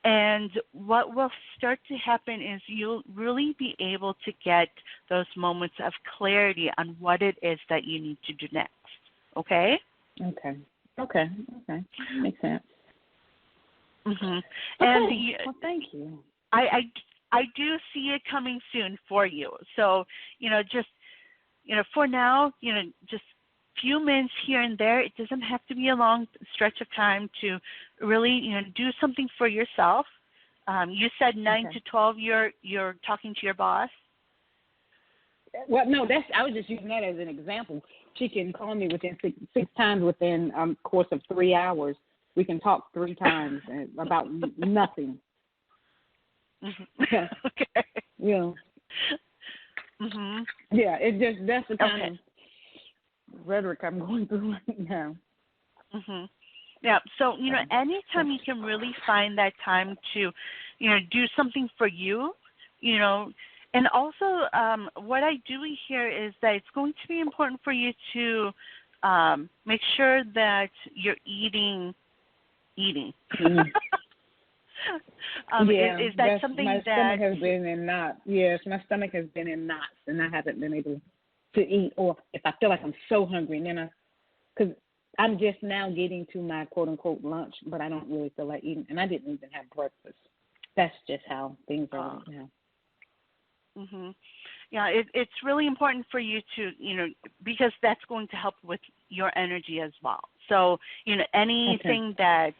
And what will start to happen is you'll really be able to get those moments of clarity on what it is that you need to do next. Okay? Okay. Makes sense. And well, thank you. I do see it coming soon for you. So, you know, just, you know, for now, you know, just few minutes here and there. It doesn't have to be a long stretch of time to really, you know, do something for yourself. You said 9 to 12. You're talking to your boss. Well, no, I was just using that as an example. She can call me within six times within course of 3 hours. We can talk 3 times about nothing. Okay. Yeah. Yeah. That's the kind of rhetoric I'm going through right now. Yeah, so, you know, anytime you can really find that time to, you know, do something for you, you know, and also what I do here is that it's going to be important for you to make sure that you're eating. Is that something my that... stomach has been in knots. Yes, my stomach has been in knots, and I haven't been able to eat, or if I feel like I'm so hungry, and then because I'm just now getting to my quote-unquote lunch, but I don't really feel like eating, and I didn't even have breakfast. That's just how things are right now. Yeah, it's really important for you to, you know, because that's going to help with your energy as well. So, you know, anything that,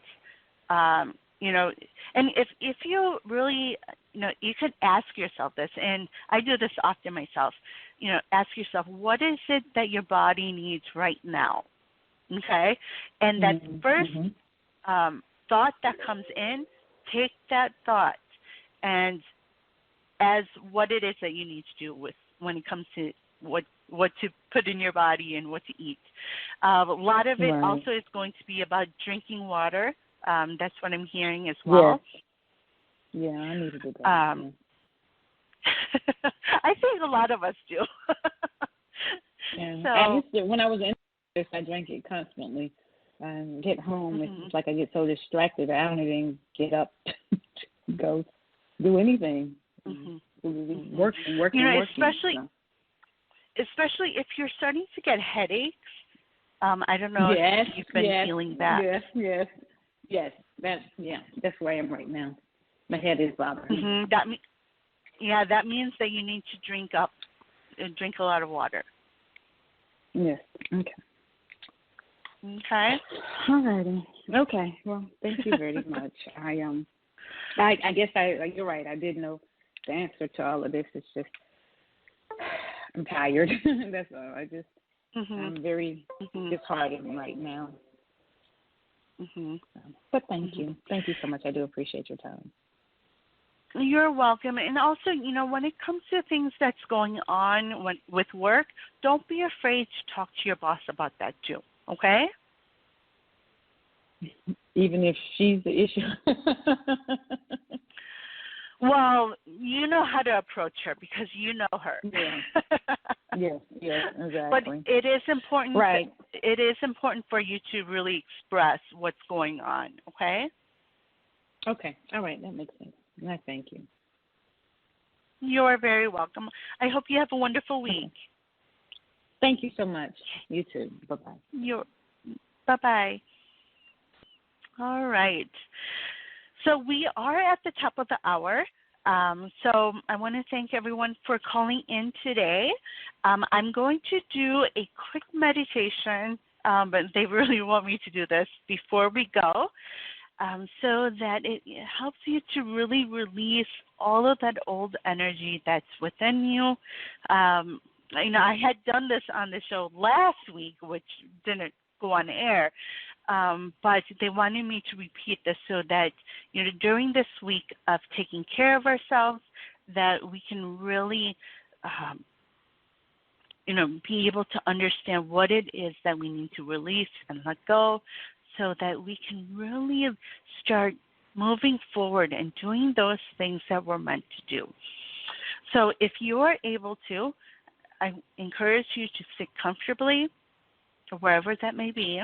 you know, and if you really, you know, you could ask yourself this, and I do this often myself, you know, ask yourself, what is it that your body needs right now? Okay? And that first thought that comes in, take that thought and as what it is that you need to do with when it comes to what to put in your body and what to eat. A lot of it also is going to be about drinking water. That's what I'm hearing as well. Yeah, I need to do that. I think a lot of us do. So, I used to, when I was in this, I drank it constantly. Get home, it's like I get so distracted I don't even get up to go do anything. Working. You know, especially. especially if you're starting to get headaches. I don't know if you've been feeling that. Yes. That's where I am right now. My head is bothering me. That means that you need to drink a lot of water. Yes. Okay. Okay. All righty. Okay. Well, thank you very much. I guess you're right. I did know the answer to all of this. It's just I'm tired. That's all. I'm very disheartened right now. But thank you. Thank you so much. I do appreciate your time. You're welcome. And also, when it comes to things that's going on with work, don't be afraid to talk to your boss about that too, okay? Even if she's the issue. Well, you know how to approach her because you know her. Yes, exactly. But it is important. Right. It is important for you to really express what's going on. Okay. Okay. All right. That makes sense. I thank you. You're very welcome. I hope you have a wonderful week. Okay. Thank you so much. You too. Bye-bye. Bye-bye. All right. So we are at the top of the hour. So I want to thank everyone for calling in today. I'm going to do a quick meditation, but they really want me to do this before we go, so that it helps you to really release all of that old energy that's within you. I had done this on the show last week, which didn't go on air. But they wanted me to repeat this so that, during this week of taking care of ourselves, that we can really, be able to understand what it is that we need to release and let go so that we can really start moving forward and doing those things that we're meant to do. So if you are able to, I encourage you to sit comfortably, wherever that may be,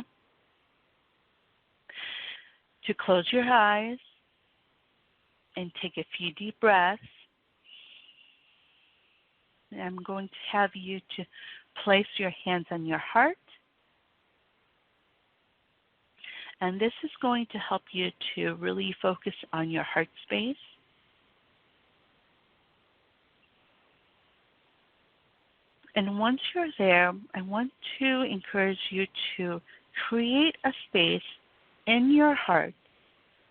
to close your eyes and take a few deep breaths. And I'm going to have you to place your hands on your heart. And this is going to help you to really focus on your heart space. And once you're there, I want to encourage you to create a space in your heart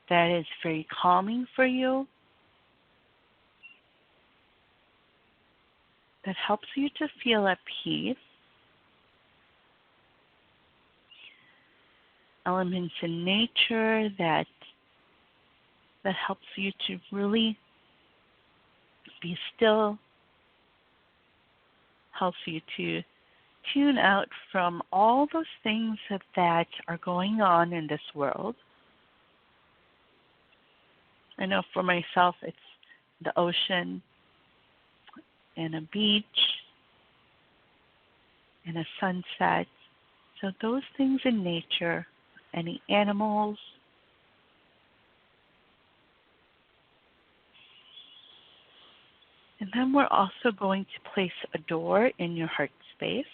that is very calming for you, that helps you to feel at peace. Elements in nature that helps you to really be still, helps you to tune out from all those things that are going on in this world. I know for myself it's the ocean and a beach and a sunset. So those things in nature, any animals, and then we're also going to place a door in your heart space.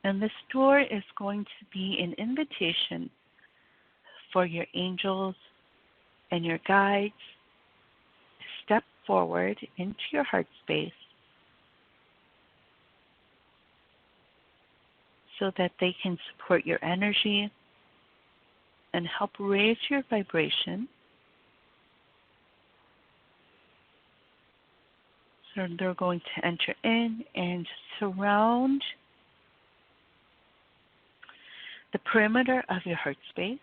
And this door is going to be an invitation for your angels and your guides to step forward into your heart space so that they can support your energy and help raise your vibration. So they're going to enter in and surround the perimeter of your heart space.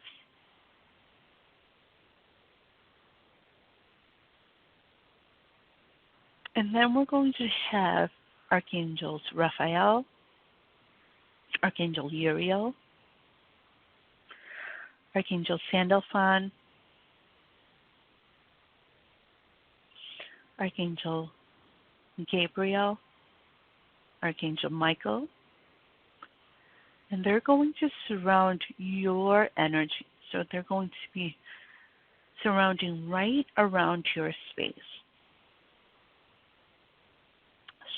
And then we're going to have Archangels Raphael, Archangel Uriel, Archangel Sandalphon, Archangel Gabriel, Archangel Michael, and they're going to surround your energy. So they're going to be surrounding right around your space.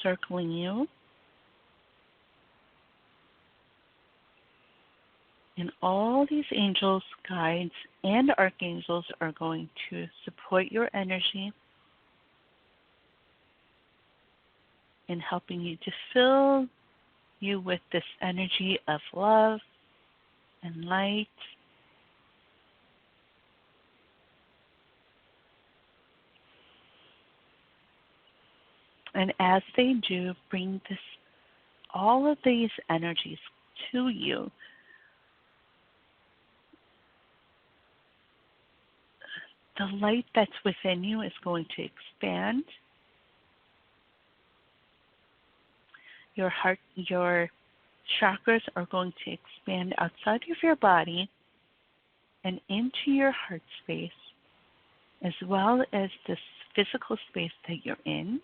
circling you. And all these angels, guides, and archangels are going to support your energy in helping you to fill you with this energy of love and light. And as they do, bring all of these energies to you. The light that's within you is going to expand. Your heart, your chakras are going to expand outside of your body and into your heart space, as well as this physical space that you're in.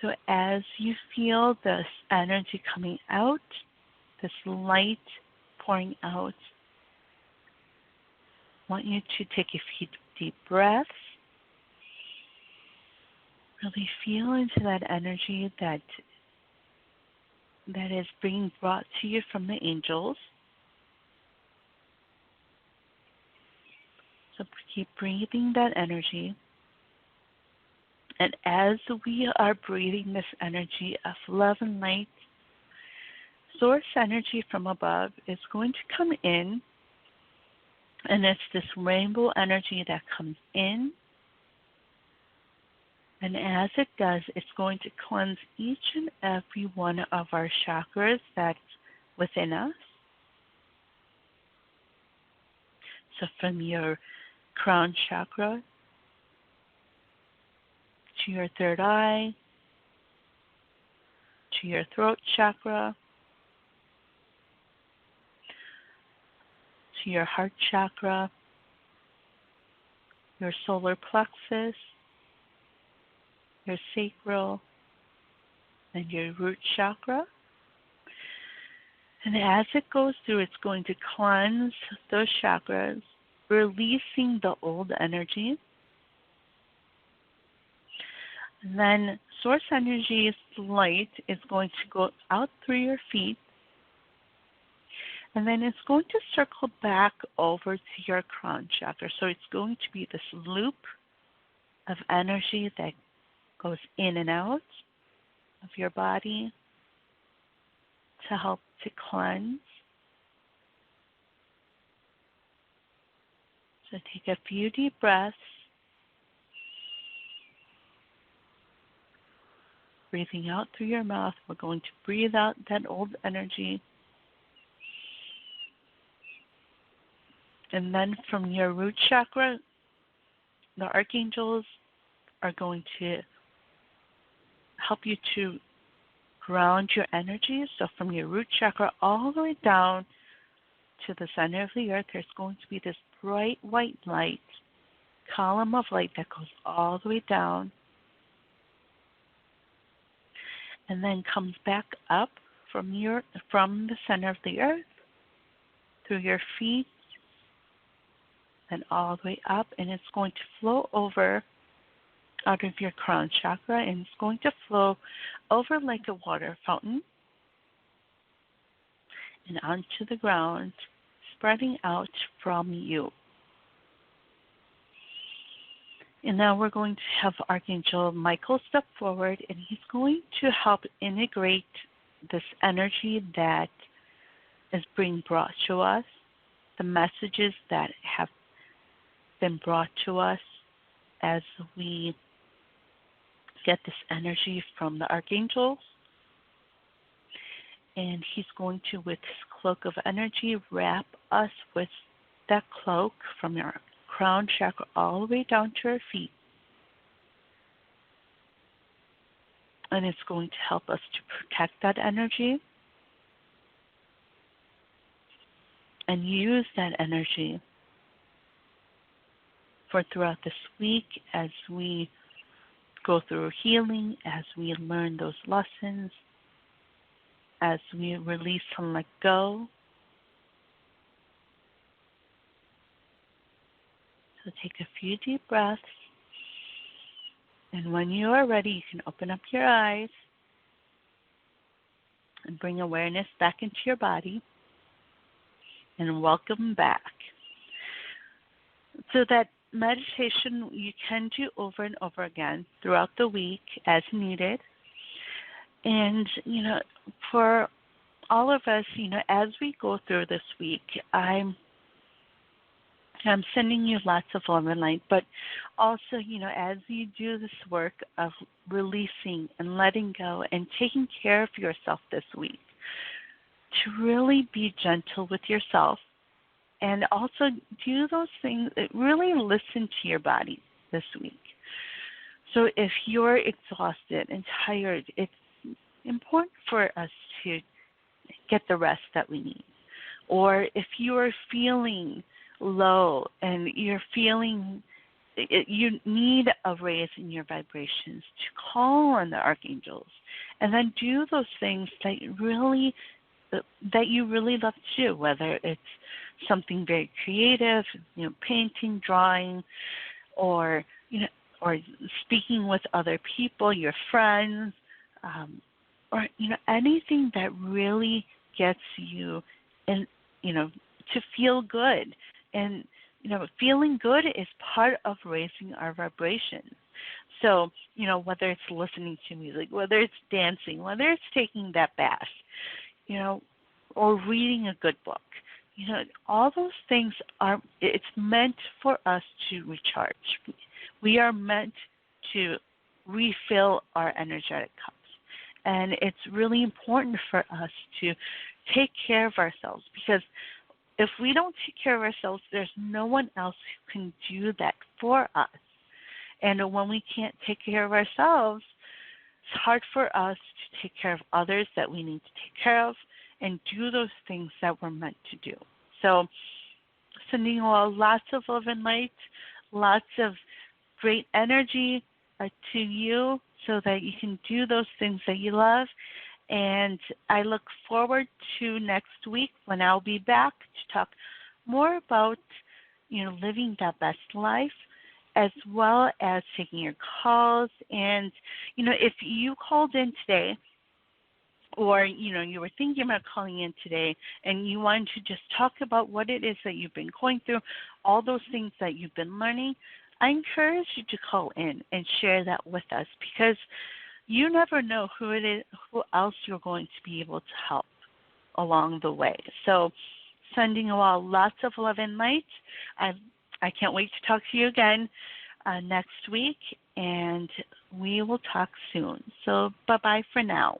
So as you feel this energy coming out, this light pouring out, I want you to take a few deep breaths. Really feel into that energy that is being brought to you from the angels. So keep breathing that energy. And as we are breathing this energy of love and light, source energy from above is going to come in. And it's this rainbow energy that comes in. And as it does, it's going to cleanse each and every one of our chakras that's within us. So from your crown chakra to your third eye, to your throat chakra, to your heart chakra, your solar plexus, your sacral, and your root chakra. And as it goes through, it's going to cleanse those chakras, releasing the old energy. And then source energy's light is going to go out through your feet. And then it's going to circle back over to your crown chakra. So it's going to be this loop of energy that goes in and out of your body to help to cleanse. So take a few deep breaths. Breathing out through your mouth, we're going to breathe out that old energy. And then from your root chakra, the archangels are going to help you to ground your energy. So from your root chakra all the way down to the center of the earth, there's going to be this bright white light, column of light that goes all the way down and then comes back up from the center of the earth through your feet and all the way up, and it's going to flow over out of your crown chakra, and it's going to flow over like a water fountain and onto the ground, spreading out from you. And now we're going to have Archangel Michael step forward, and he's going to help integrate this energy that is being brought to us, the messages that have been brought to us as we get this energy from the archangels. And he's going to, with his cloak of energy, wrap us with that cloak from our crown chakra all the way down to our feet. And it's going to help us to protect that energy and use that energy for throughout this week as we go through healing, as we learn those lessons, as we release and let go. So take a few deep breaths. And when you are ready, you can open up your eyes and bring awareness back into your body. And welcome back. So that meditation you can do over and over again throughout the week as needed. And, for all of us, as we go through this week, I'm sending you lots of love and light, but also, as you do this work of releasing and letting go and taking care of yourself this week, to really be gentle with yourself and also do those things, really listen to your body this week. So if you're exhausted and tired, it's important for us to get the rest that we need. Or if you are feeling low and you're feeling you need a raise in your vibrations, to call on the archangels and then do those things that you really love to do, whether it's something very creative, painting, drawing, or or speaking with other people, your friends, or anything that really gets you in, to feel good. And feeling good is part of raising our vibrations. So, whether it's listening to music, whether it's dancing, whether it's taking that bath, or reading a good book, all those things it's meant for us to recharge. We are meant to refill our energetic cups. And it's really important for us to take care of ourselves, because if we don't take care of ourselves, there's no one else who can do that for us. And when we can't take care of ourselves, it's hard for us to take care of others that we need to take care of and do those things that we're meant to do. So sending you all lots of love and light, lots of great energy to you so that you can do those things that you love. And I look forward to next week when I'll be back to talk more about, living that best life, as well as taking your calls. And, if you called in today, or, you were thinking about calling in today and you wanted to just talk about what it is that you've been going through, all those things that you've been learning, I encourage you to call in and share that with us, because you never know who else you're going to be able to help along the way. So sending you all lots of love and light. I can't wait to talk to you again next week, and we will talk soon. So bye-bye for now.